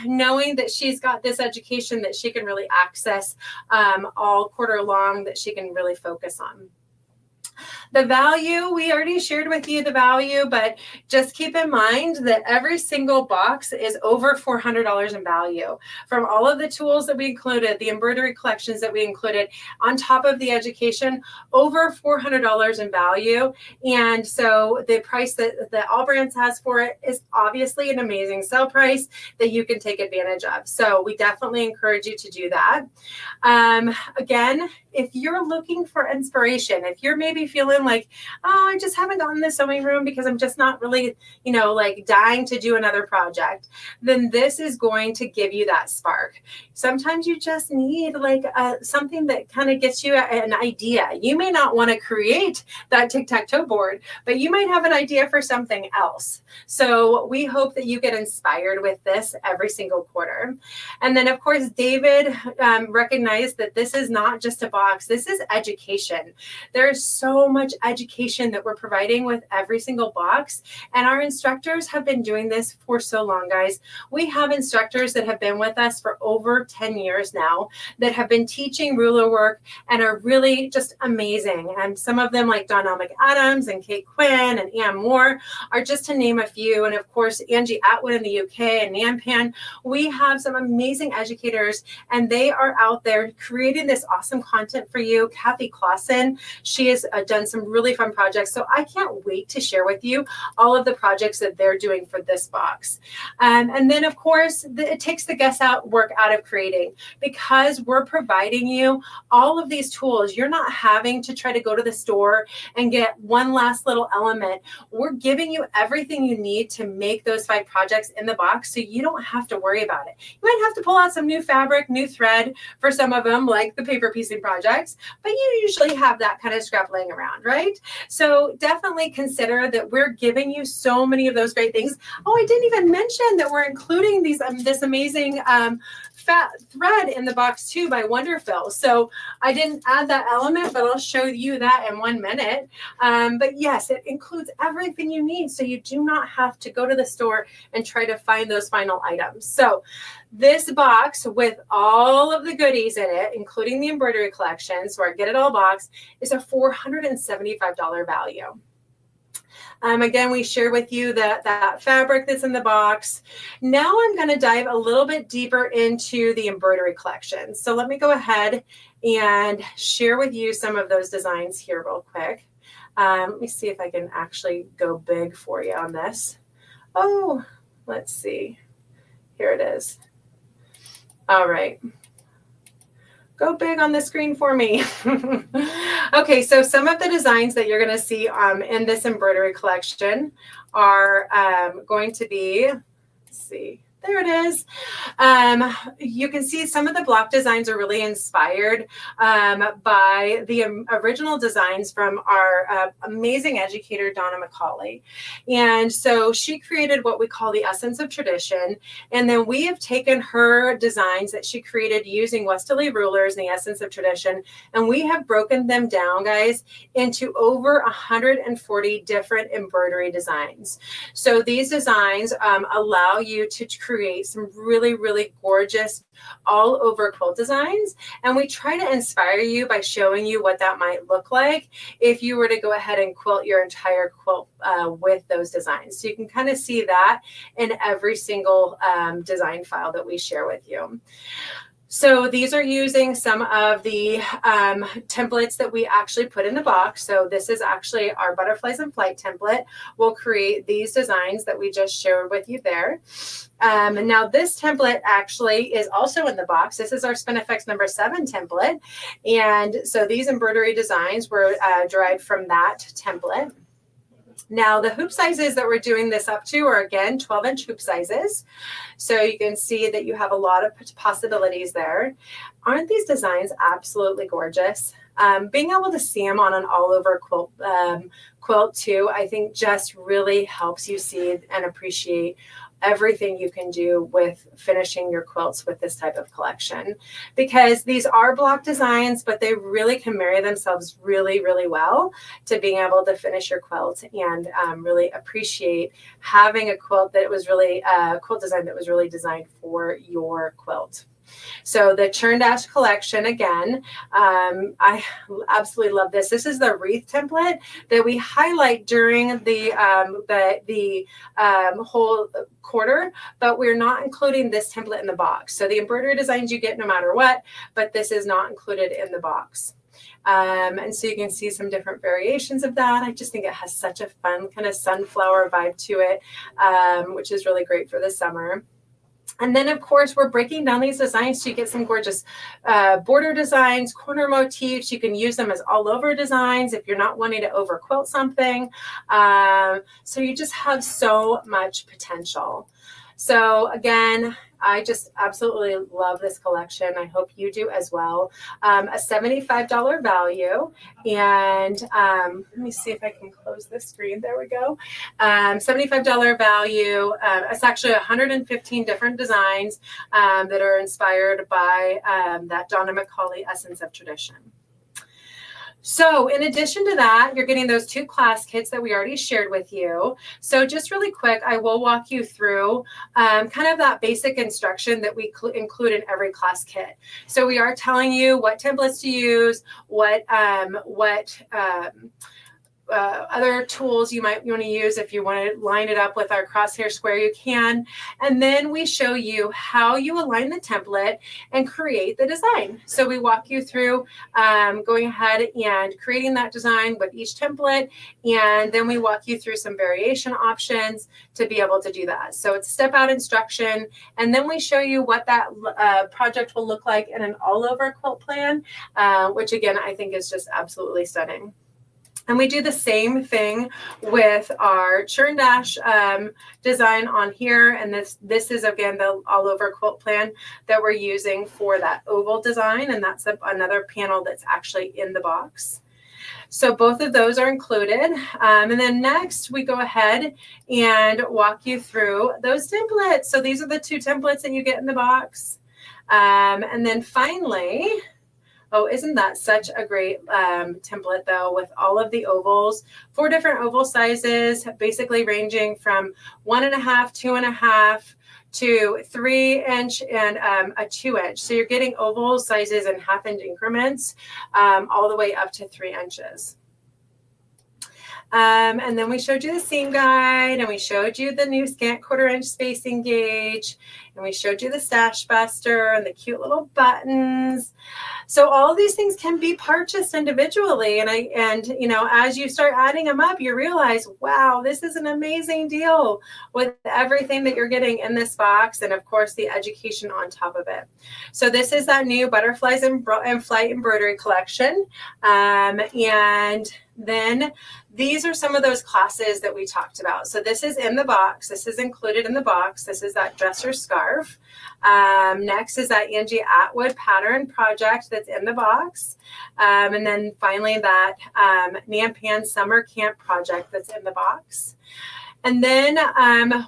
knowing that she's got this education that she can really access all quarter long, that she can really focus on. The value, we already shared with you the value, but just keep in mind that every single box is over $400 in value. From all of the tools that we included, the embroidery collections that we included, on top of the education, over $400 in value. And so the price that AllBrands has for it is obviously an amazing sale price that you can take advantage of. So we definitely encourage you to do that. Again, if you're looking for inspiration, if you're maybe feeling like, oh, I just haven't gotten the sewing room because I'm just not really, dying to do another project, then this is going to give you that spark. Sometimes you just need something that kind of gets you an idea. You may not want to create that tic-tac-toe board, but you might have an idea for something else. So we hope that you get inspired with this every single quarter. And then, of course, David recognized that this is not just a box. This is education. There's so much education that we're providing with every single box. And our instructors have been doing this for so long, guys. We have instructors that have been with us for over 10 years now that have been teaching ruler work and are really just amazing. And some of them, like Dawn McAdams and Kate Quinn and Ann Moore, are just to name a few. And of course, Angie Atwood in the UK and Nampan. We have some amazing educators, and they are out there creating this awesome content for you. Kathy Clausen, she has done some really fun projects. So I can't wait to share with you all of the projects that they're doing for this box. And then, of course, it takes the guesswork out of creating, because we're providing you all of these tools. You're not having to try to go to the store and get one last little element. We're giving you everything you need to make those 5 projects in the box, so you don't have to worry about it. You might have to pull out some new fabric, new thread for some of them, like the paper piecing projects, but you usually have that kind of scrap laying around, right? So definitely consider that we're giving you so many of those great things. Oh, I didn't even mention that we're including this amazing fat thread in the box too by Wonderfill. So I didn't add that element, but I'll show you that in 1 minute. But yes, it includes everything you need, so you do not have to go to the store and try to find those final items. So this box with all of the goodies in it, including the embroidery collection, so our Get It All box, is a $475 value. Again, we share with you that fabric that's in the box. Now I'm going to dive a little bit deeper into the embroidery collection. So let me go ahead and share with you some of those designs here real quick. Let me see if I can actually go big for you on this. Oh, let's see. Here it is. All right. Go big on the screen for me. Okay, so some of the designs that you're going to see in this embroidery collection are going to be, let's see, There it is. You can see some of the block designs are really inspired by the original designs from our amazing educator, Donna McCauley. And so she created what we call the essence of tradition. And then we have taken her designs that she created using Westerly rulers and the essence of tradition, and we have broken them down, guys, into over 140 different embroidery designs. So these designs allow you to create some really, really gorgeous all over quilt designs. And we try to inspire you by showing you what that might look like if you were to go ahead and quilt your entire quilt with those designs. So you can kind of see that in every single design file that we share with you. So these are using some of the templates that we actually put in the box. So this is actually our Butterflies in Flight template. We'll create these designs that we just shared with you there. And now this template actually is also in the box. This is our Spinifex number 7 template. And so these embroidery designs were derived from that template. Now the hoop sizes that we're doing this up to are again 12-inch hoop sizes. So you can see that you have a lot of possibilities there. Aren't these designs absolutely gorgeous? Being able to see them on an all-over quilt too, I think just really helps you see and appreciate everything you can do with finishing your quilts with this type of collection, because these are block designs, but they really can marry themselves really, really well to being able to finish your quilt and really appreciate having a quilt that was really quilt design that was really designed for your quilt. So the Churn Dash collection, again, I absolutely love this. This is the wreath template that we highlight during the whole quarter, but we're not including this template in the box. So the embroidery designs you get no matter what, but this is not included in the box. And so you can see some different variations of that. I just think it has such a fun kind of sunflower vibe to it, which is really great for the summer. And then, of course, we're breaking down these designs so you get some gorgeous border designs, corner motifs. You can use them as all over designs if you're not wanting to over quilt something. So you just have so much potential. So again, I just absolutely love this collection. I hope you do as well. A $75 value. And let me see if I can close this screen. There we go. $75 value. It's actually 115 different designs that are inspired by that Donna McCauley Essence of Tradition. So in addition to that, you're getting those 2 class kits that we already shared with you. So just really quick, I will walk you through kind of that basic instruction that we include in every class kit. So we are telling you what templates to use, what other tools you might want to use. If you want to line it up with our crosshair square, you can. And then we show you how you align the template and create the design. So we walk you through going ahead and creating that design with each template. And then we walk you through some variation options to be able to do that. So it's step out instruction. And then we show you what that project will look like in an all over quilt plan, which again, I think is just absolutely stunning. And we do the same thing with our Churn Dash design on here. And this is, again, the all over quilt plan that we're using for that oval design. And that's another panel that's actually in the box. So both of those are included. And then next we go ahead and walk you through those templates. So these are the 2 templates that you get in the box. And then finally, oh, isn't that such a great template, though, with all of the ovals, 4 different oval sizes, basically ranging from 1.5, 2.5 to 3-inch and a 2-inch. So you're getting oval sizes in half-inch increments all the way up to 3 inches. And then we showed you the seam guide, and we showed you the new scant 1/4-inch spacing gauge, and we showed you the stash buster and the cute little buttons. So all of these things can be purchased individually. And you know, as you start adding them up, you realize, wow, this is an amazing deal with everything that you're getting in this box. And of course, the education on top of it. So this is that new Butterflies in Flight embroidery collection. And then these are some of those classes that we talked about. So this is in the box. This is included in the box. This is that dresser scarf. Next is that Angie Atwood pattern project that's in the box. And then finally that Nampan summer camp project that's in the box. And then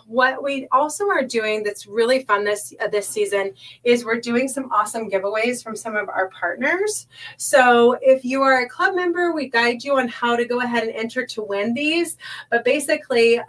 what we also are doing that's really fun this season is we're doing some awesome giveaways from some of our partners. So if you are a club member, we guide you on how to go ahead and enter to win these. But basically,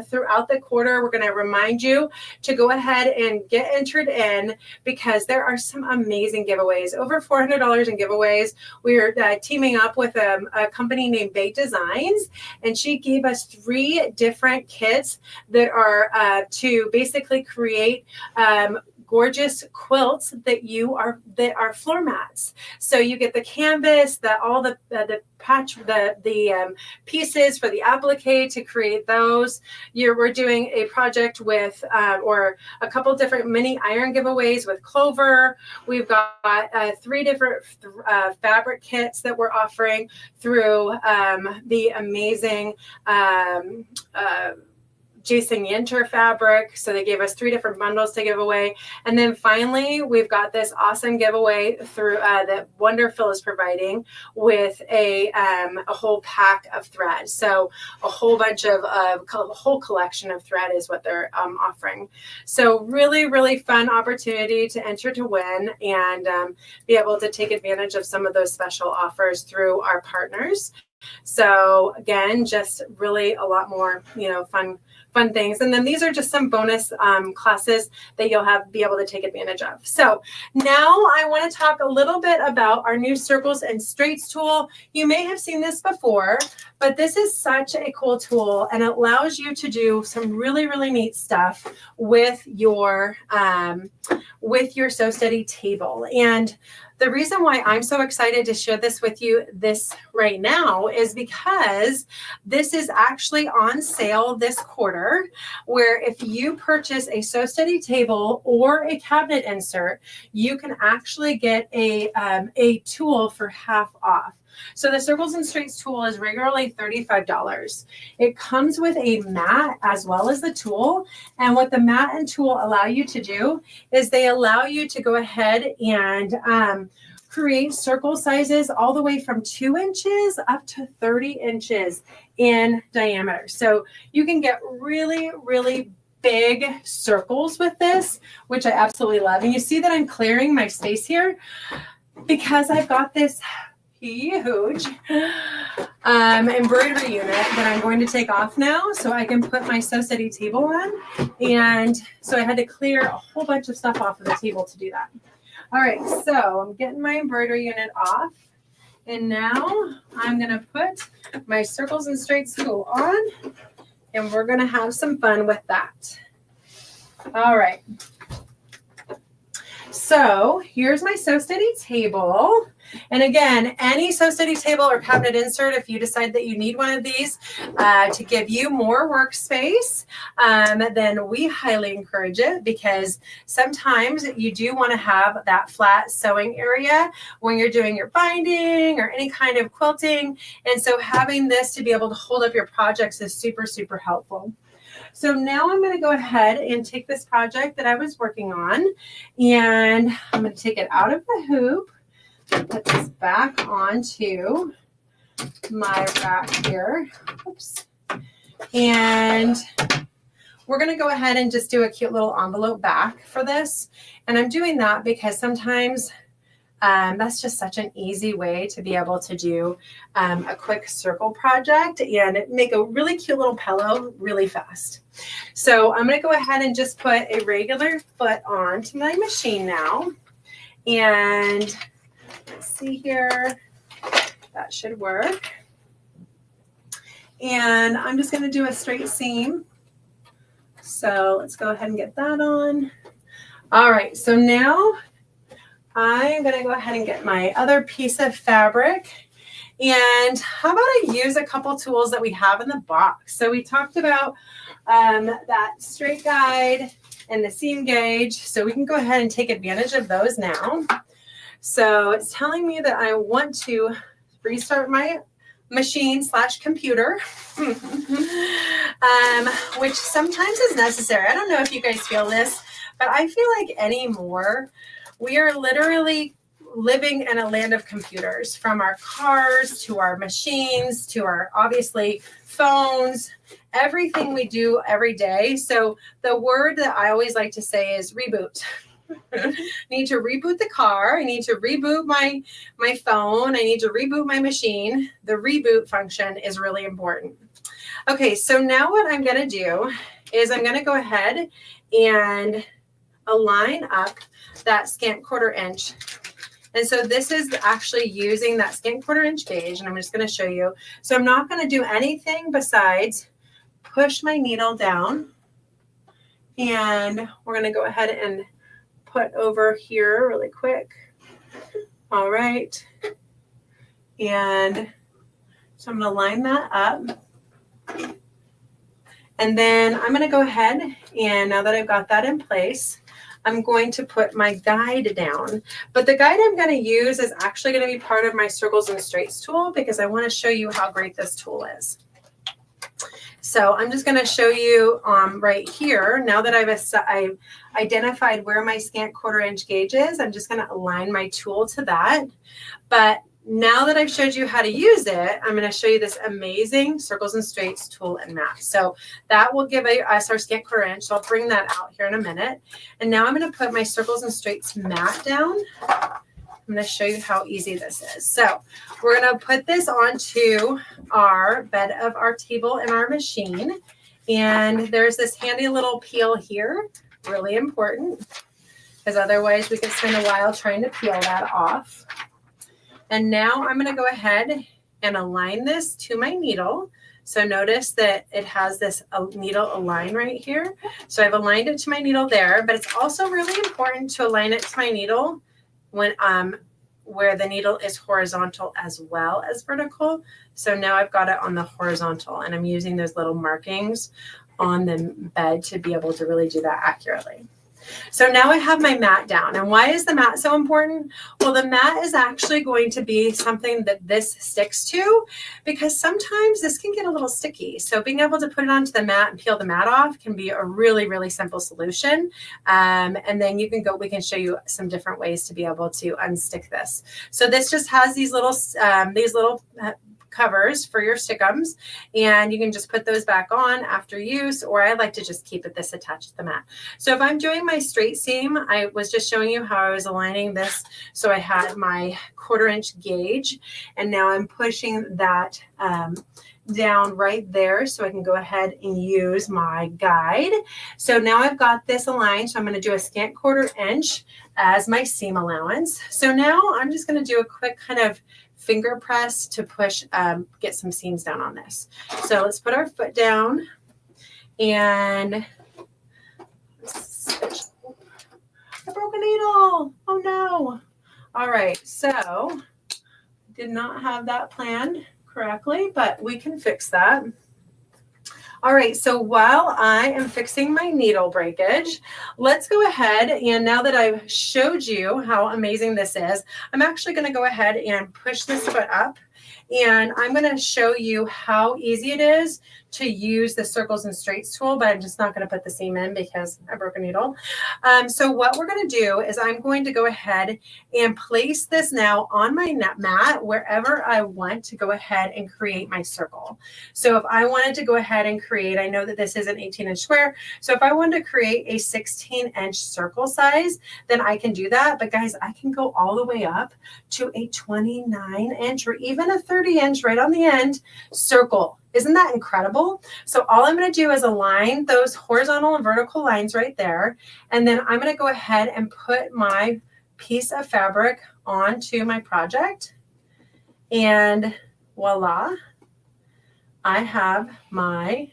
throughout the quarter, we're going to remind you to go ahead and get entered in because there are some amazing giveaways. Over $400 in giveaways. We're teaming up with a company named Bake Designs, and she gave us 3 different kits that are to basically create gorgeous quilts that are floor mats. So you get the canvas, all the patch, the pieces for the applique to create those. We're doing a project with or a couple different mini iron giveaways with Clover. We've got 3 different fabric kits that we're offering through the amazing Jason Yinter fabric. So they gave us 3 different bundles to give away. And then finally, we've got this awesome giveaway through that Wonderful is providing with a whole pack of thread. So a whole bunch of a whole collection of thread is what they're offering. So really, really fun opportunity to enter to win and be able to take advantage of some of those special offers through our partners. So again, just really a lot more, fun things. And then these are just some bonus classes that you'll be able to take advantage of. So now I want to talk a little bit about our new circles and straights tool. You may have seen this before, but this is such a cool tool and it allows you to do some really, really neat stuff with your Sew Steady table. And the reason why I'm so excited to share this with you right now is because this is actually on sale this quarter, where if you purchase a Sew Steady table or a cabinet insert, you can actually get a tool for half off. So the Circles and Straights tool is regularly $35. It comes with a mat as well as the tool. And what the mat and tool allow you to do is they allow you to go ahead and create circle sizes all the way from 2 inches up to 30 inches in diameter. So you can get really, really big circles with this, which I absolutely love. And you see that I'm clearing my space here because I've got this huge embroidery unit that I'm going to take off now so I can put my Sew Steady table on. And so I had to clear a whole bunch of stuff off of the table to do that. All right, so I'm getting my embroidery unit off. And now I'm going to put my Circles and Straights tool on and we're going to have some fun with that. All right. So here's my Sew Steady table. And again, any Sew Steady table or cabinet insert, if you decide that you need one of these to give you more workspace, then we highly encourage it because sometimes you do want to have that flat sewing area when you're doing your binding or any kind of quilting. And so having this to be able to hold up your projects is super, super helpful. So now I'm going to go ahead and take this project that I was working on and I'm going to take it out of the hoop. Put this back onto my rack here. Oops. And we're going to go ahead and just do a cute little envelope back for this. And I'm doing that because sometimes that's just such an easy way to be able to do a quick circle project and make a really cute little pillow really fast. So I'm going to go ahead and just put a regular foot onto my machine now. And let's see here, that should work. And I'm just going to do a straight seam. So let's go ahead and get that on. All right, so now I'm going to go ahead and get my other piece of fabric. And how about I use a couple tools that we have in the box? So we talked about that straight guide and the seam gauge. So we can go ahead and take advantage of those now. So it's telling me that I want to restart my machine/computer, which sometimes is necessary. I don't know if you guys feel this, but I feel like anymore, we are literally living in a land of computers, from our cars to our machines to our, obviously, phones, everything we do every day. So the word that I always like to say is reboot. I need to reboot the car. I need to reboot my phone. I need to reboot my machine. The reboot function is really important. Okay, so now what I'm going to do is I'm going to go ahead and align up that scant 1/4 inch. And so this is actually using that scant 1/4 inch gauge, and I'm just going to show you. So I'm not going to do anything besides push my needle down, and we're going to go ahead and put over here really quick. All right. And so I'm going to line that up. And then I'm going to go ahead, and now that I've got that in place, I'm going to put my guide down. But the guide I'm going to use is actually going to be part of my circles and straights tool, because I want to show you how great this tool is. So I'm just going to show you right here. Now that I've identified where my scant 1/4 inch gauge is, I'm just going to align my tool to that. But now that I've showed you how to use it, I'm going to show you this amazing circles and straights tool and mat. So that will give us our scant 1/4 inch. So I'll bring that out here in a minute. And now I'm going to put my circles and straights mat down. I'm going to show you how easy this is. So we're going to put this onto our bed of our table in our machine. And there's this handy little peel here, really important, because otherwise we could spend a while trying to peel that off. And now I'm going to go ahead and align this to my needle. So notice that it has this needle align right here. So I've aligned it to my needle there, but it's also really important to align it to my needle when where the needle is horizontal as well as vertical. So now I've got it on the horizontal, and I'm using those little markings on the bed to be able to really do that accurately. So now I have my mat down. And why is the mat so important? Well, the mat is actually going to be something that this sticks to, because sometimes this can get a little sticky. So being able to put it onto the mat and peel the mat off can be a really, really simple solution. And then we can show you some different ways to be able to unstick this. So this just has these little covers for your stickums, and you can just put those back on after use, or I like to just keep this attached to the mat. So if I'm doing my straight seam, I was just showing you how I was aligning this. So I had my 1/4 inch gauge, and now I'm pushing that down right there so I can go ahead and use my guide. So now I've got this aligned. So I'm going to do a scant 1/4 inch as my seam allowance. So now I'm just going to do a quick kind of finger press to push, get some seams down on this. So let's put our foot down, and I broke a needle. Oh no. All right. So did not have that planned correctly, but we can fix that. All right, so while I am fixing my needle breakage, let's go ahead, and now that I've showed you how amazing this is, I'm actually going to go ahead and push this foot up, and I'm going to show you how easy it is to use the circles and straights tool, but I'm just not going to put the seam in because I broke a needle. So what we're going to do is I'm going to go ahead and place this now on my mat wherever I want to go ahead and create my circle. So if I wanted to go ahead and create, I know that this is an 18-inch square, so if I wanted to create a 16-inch circle size, then I can do that. But guys, I can go all the way up to a 29-inch or even a 30-inch right on the end circle. Isn't that incredible? So all I'm going to do is align those horizontal and vertical lines right there. And then I'm going to go ahead and put my piece of fabric onto my project. And voila, I have my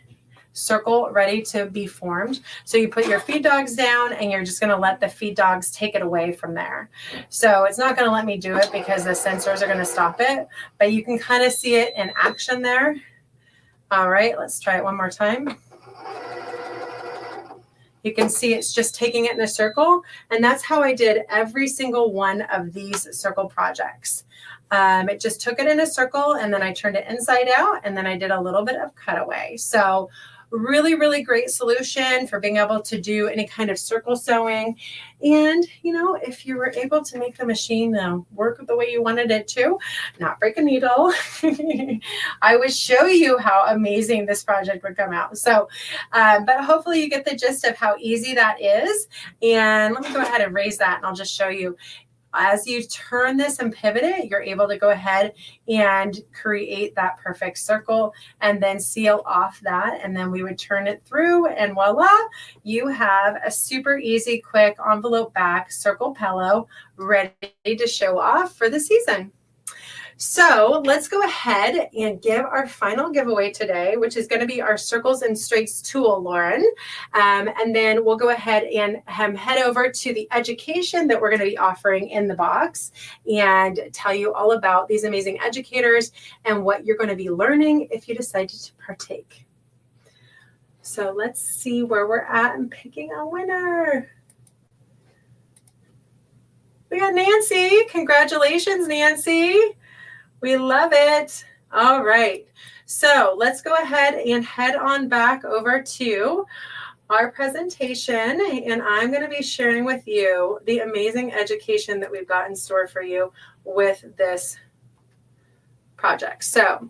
circle ready to be formed. So you put your feed dogs down, and you're just going to let the feed dogs take it away from there. So it's not going to let me do it because the sensors are going to stop it, but you can kind of see it in action there. All right, let's try it one more time. You can see it's just taking it in a circle, and that's how I did every single one of these circle projects. It just took it in a circle, and then I turned it inside out, and then I did a little bit of cutaway. So really, really great solution for being able to do any kind of circle sewing. And, you know, if you were able to make the machine work the way you wanted it to, not break a needle, I would show you how amazing this project would come out. So, but hopefully you get the gist of how easy that is. And let me go ahead and raise that, and I'll just show you. As you turn this and pivot it, you're able to go ahead and create that perfect circle and then seal off that. And then we would turn it through, and voila, you have a super easy, quick envelope back circle pillow ready to show off for the season. So let's go ahead and give our final giveaway today, which is going to be our Circles and Straights tool, Lauren. And then we'll go ahead and head over to the education that we're going to be offering in the box and tell you all about these amazing educators and what you're going to be learning if you decided to partake. So let's see where we're at and picking a winner. We got Nancy. Congratulations, Nancy. We love it. All right. So let's go ahead and head on back over to our presentation. And I'm going to be sharing with you the amazing education that we've got in store for you with this project. So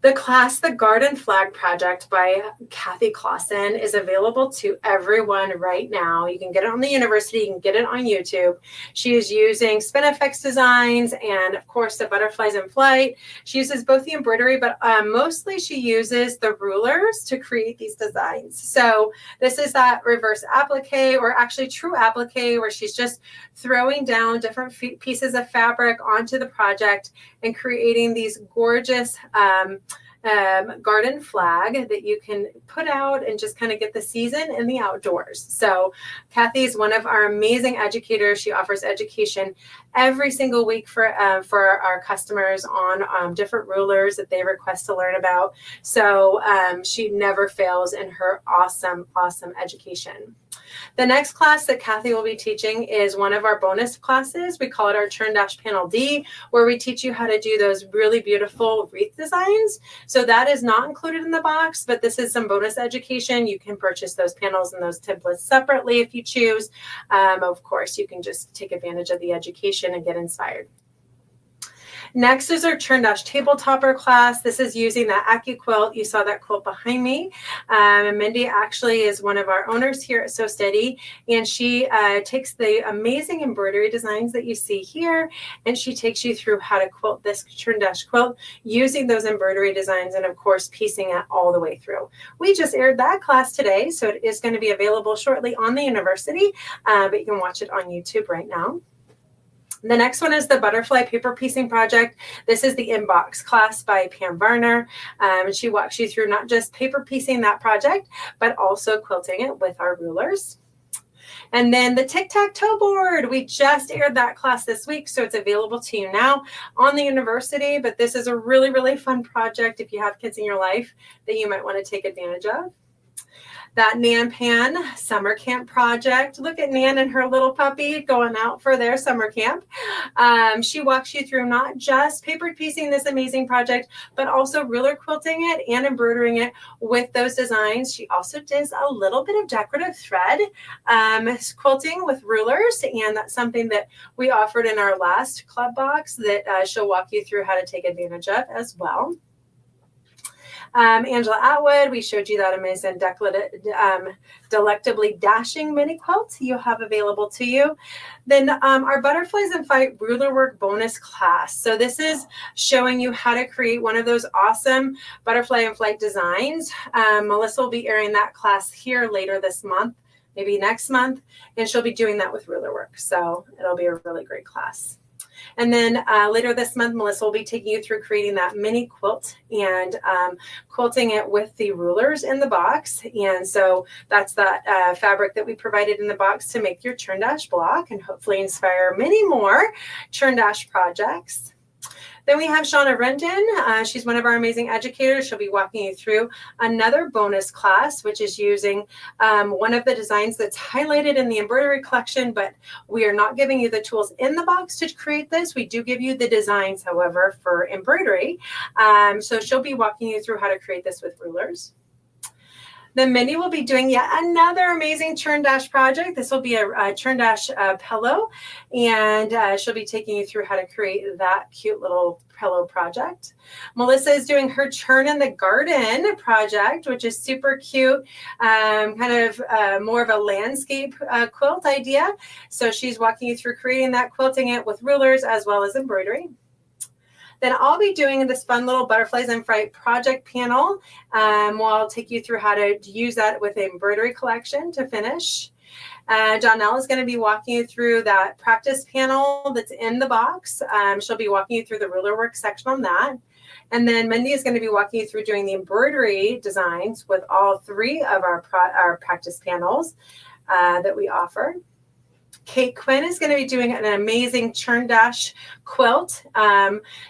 the class, The Garden Flag Project by Kathy Clausen, is available to everyone right now. You can get it on the university. You can get it on YouTube. She is using Spinifex designs and, of course, the butterflies in flight. She uses both the embroidery, but mostly she uses the rulers to create these designs. So this is that reverse applique, or actually true applique, where she's just throwing down different pieces of fabric onto the project and creating these gorgeous garden flag that you can put out and just kind of get the season in the outdoors. So Kathy is one of our amazing educators. She offers education every single week for our customers on different rulers that they request to learn about. So she never fails in her awesome education. The next class that Kathy will be teaching is one of our bonus classes. We call it our Churn Dash Panel D, where we teach you how to do those really beautiful wreath designs. So that is not included in the box, but this is some bonus education. You can purchase those panels and those templates separately if you choose. Of course, you can just take advantage of the education and get inspired. Next is our Churn Dash Table Topper class. This is using that AccuQuilt. You saw that quilt behind me. And Mindy actually is one of our owners here at So Steady. And she takes the amazing embroidery designs that you see here, and she takes you through how to quilt this Churn Dash quilt using those embroidery designs and, of course, piecing it all the way through. We just aired that class today, so it is going to be available shortly on the university, but you can watch it on YouTube right now. The next one is the Butterfly Paper Piecing Project. This is the Inbox class by Pam Varner. And she walks you through not just paper piecing that project, but also quilting it with our rulers. And then the tic-tac-toe board. We just aired that class this week, so it's available to you now on the university. But this is a really, really fun project if you have kids in your life that you might want to take advantage of. That Nan Pan summer camp project. Look at Nan and her little puppy going out for their summer camp. She walks you through not just paper piecing this amazing project, but also ruler quilting it and embroidering it with those designs. She also does a little bit of decorative thread quilting with rulers, and that's something that we offered in our last club box that she'll walk you through how to take advantage of as well. Angela Atwood, we showed you that amazing delectably dashing mini quilt you have available to you. Then our Butterflies in Flight ruler work bonus class. So this is showing you how to create one of those awesome butterfly in flight designs. Melissa will be airing that class here later this month, maybe next month, and she'll be doing that with ruler work. So it'll be a really great class. And then later this month, Melissa will be taking you through creating that mini quilt and quilting it with the rulers in the box. And so that's that fabric that we provided in the box to make your Churn Dash block and hopefully inspire many more Churn Dash projects. Then we have Shauna Rendon. She's one of our amazing educators. She'll be walking you through another bonus class, which is using one of the designs that's highlighted in the embroidery collection, but we are not giving you the tools in the box to create this. We do give you the designs, however, for embroidery. So she'll be walking you through how to create this with rulers. Then Mindy will be doing yet another amazing churn dash project. This will be a churn dash pillow, and she'll be taking you through how to create that cute little pillow project. Melissa is doing her churn in the garden project, which is super cute, more of a landscape quilt idea. So she's walking you through creating that, quilting it with rulers as well as embroidery. Then I'll be doing this fun little Butterflies and Fright project panel. I'll take you through how to use that with the embroidery collection to finish. Donnell is going to be walking you through that practice panel that's in the box. She'll be walking you through the ruler work section on that. And then Mindy is going to be walking you through doing the embroidery designs with all three of our practice panels that we offer. Kate Quinn is going to be doing an amazing churn dash quilt.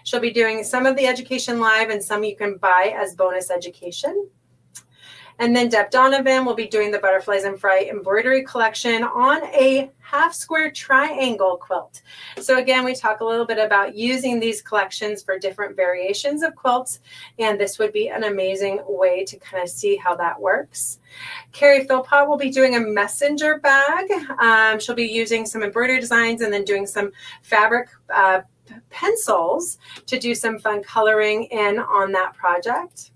She'll be doing some of the education live and some you can buy as bonus education. And then Deb Donovan will be doing the Butterflies and Fright embroidery collection on a half square triangle quilt. So again, we talk a little bit about using these collections for different variations of quilts, and this would be an amazing way to kind of see how that works. Carrie Philpott will be doing a messenger bag. She'll be using some embroidery designs and then doing some fabric pencils to do some fun coloring in on that project.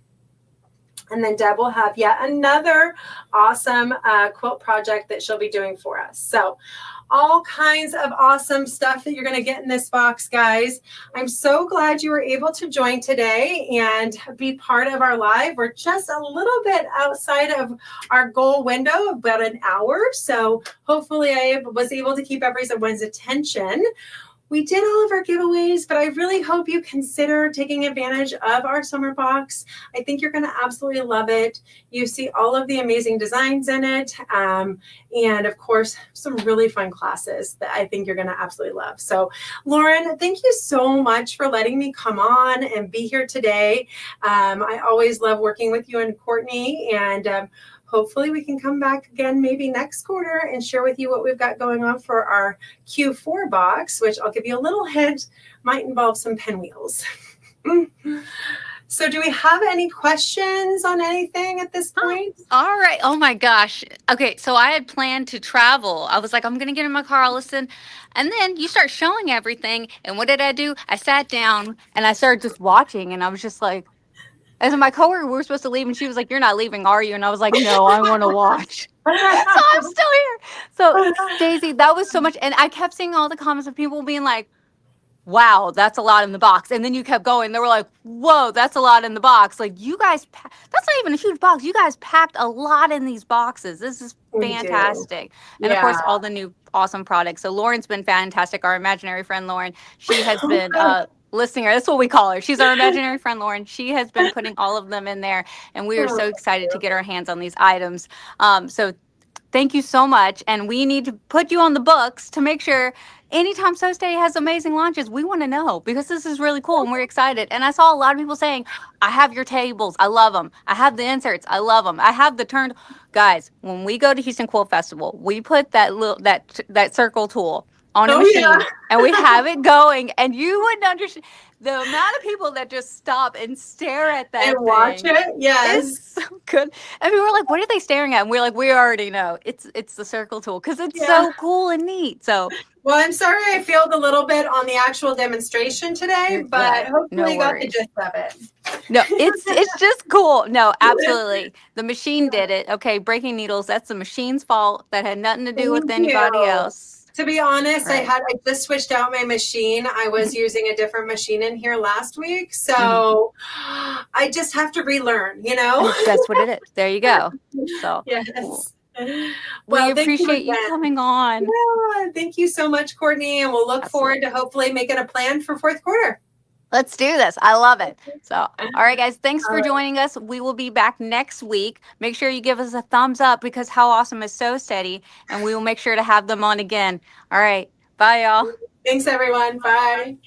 And then Deb will have yet another awesome quilt project that she'll be doing for us. So all kinds of awesome stuff that you're going to get in this box, guys. I'm so glad you were able to join today and be part of our live. We're just a little bit outside of our goal window, about an hour. So hopefully I was able to keep everyone's attention. We did all of our giveaways, but I really hope you consider taking advantage of our summer box. I think you're going to absolutely love it. You see all of the amazing designs in it. And of course, some really fun classes that I think you're going to absolutely love. So Lauren, thank you so much for letting me come on and be here today. I always love working with you and Courtney, and hopefully we can come back again maybe next quarter and share with you what we've got going on for our Q4 box, which I'll give you a little hint, might involve some pinwheels. So do we have any questions on anything at this point? All right. Oh my gosh. Okay. So I had planned to travel. I was like, I'm going to get in my car, I'll listen. And then you start showing everything. And what did I do? I sat down and I started just watching, and I was just like, as my coworker, we were supposed to leave, and she was like, "You're not leaving, are you?" And I was like, "No, I want to watch." So I'm still here. So Daisy, that was so much, and I kept seeing all the comments of people being like, "Wow, that's a lot in the box." And then you kept going. They were like, "Whoa, that's a lot in the box." Like, you guys, that's not even a huge box. You guys packed a lot in these boxes. This is fantastic. And of course, all the new awesome products. So Lauren's been fantastic. Our imaginary friend Lauren, she has been listening. That's what we call her. She's our imaginary friend Lauren. She has been putting all of them in there, and we are so excited to get our hands on these items. So thank you so much. And we need to put you on the books to make sure anytime So Stay has amazing launches, we want to know, because this is really cool and we're excited. And I saw a lot of people saying, I have your tables. I love them. I have the inserts. I love them. I have the turned. Guys, when we go to Houston Quilt Festival, we put that circle tool on a machine, and we have it going, and you wouldn't understand the amount of people that just stop and stare at that and watch it. Yes, it's so good. And we were like, what are they staring at? And we're like, we already know it's the circle tool, because it's so cool and neat. So well, I'm sorry I failed a little bit on the actual demonstration today, but hopefully you got the gist of it. No, it's just cool. No, absolutely. The machine did it. Okay, breaking needles, that's the machine's fault. That had nothing to do with anybody else. To be honest, I just switched out my machine. I was using a different machine in here last week. So I just have to relearn, you know? That's what it is. There you go. So yes. Well, we appreciate you coming on. Yeah, thank you so much, Courtney. And we'll look forward to hopefully making a plan for fourth quarter. Let's do this. I love it. So, all right, guys, thanks for joining us. We will be back next week. Make sure you give us a thumbs up, because How Awesome is so steady, and we will make sure to have them on again. All right. Bye, y'all. Thanks, everyone. Bye.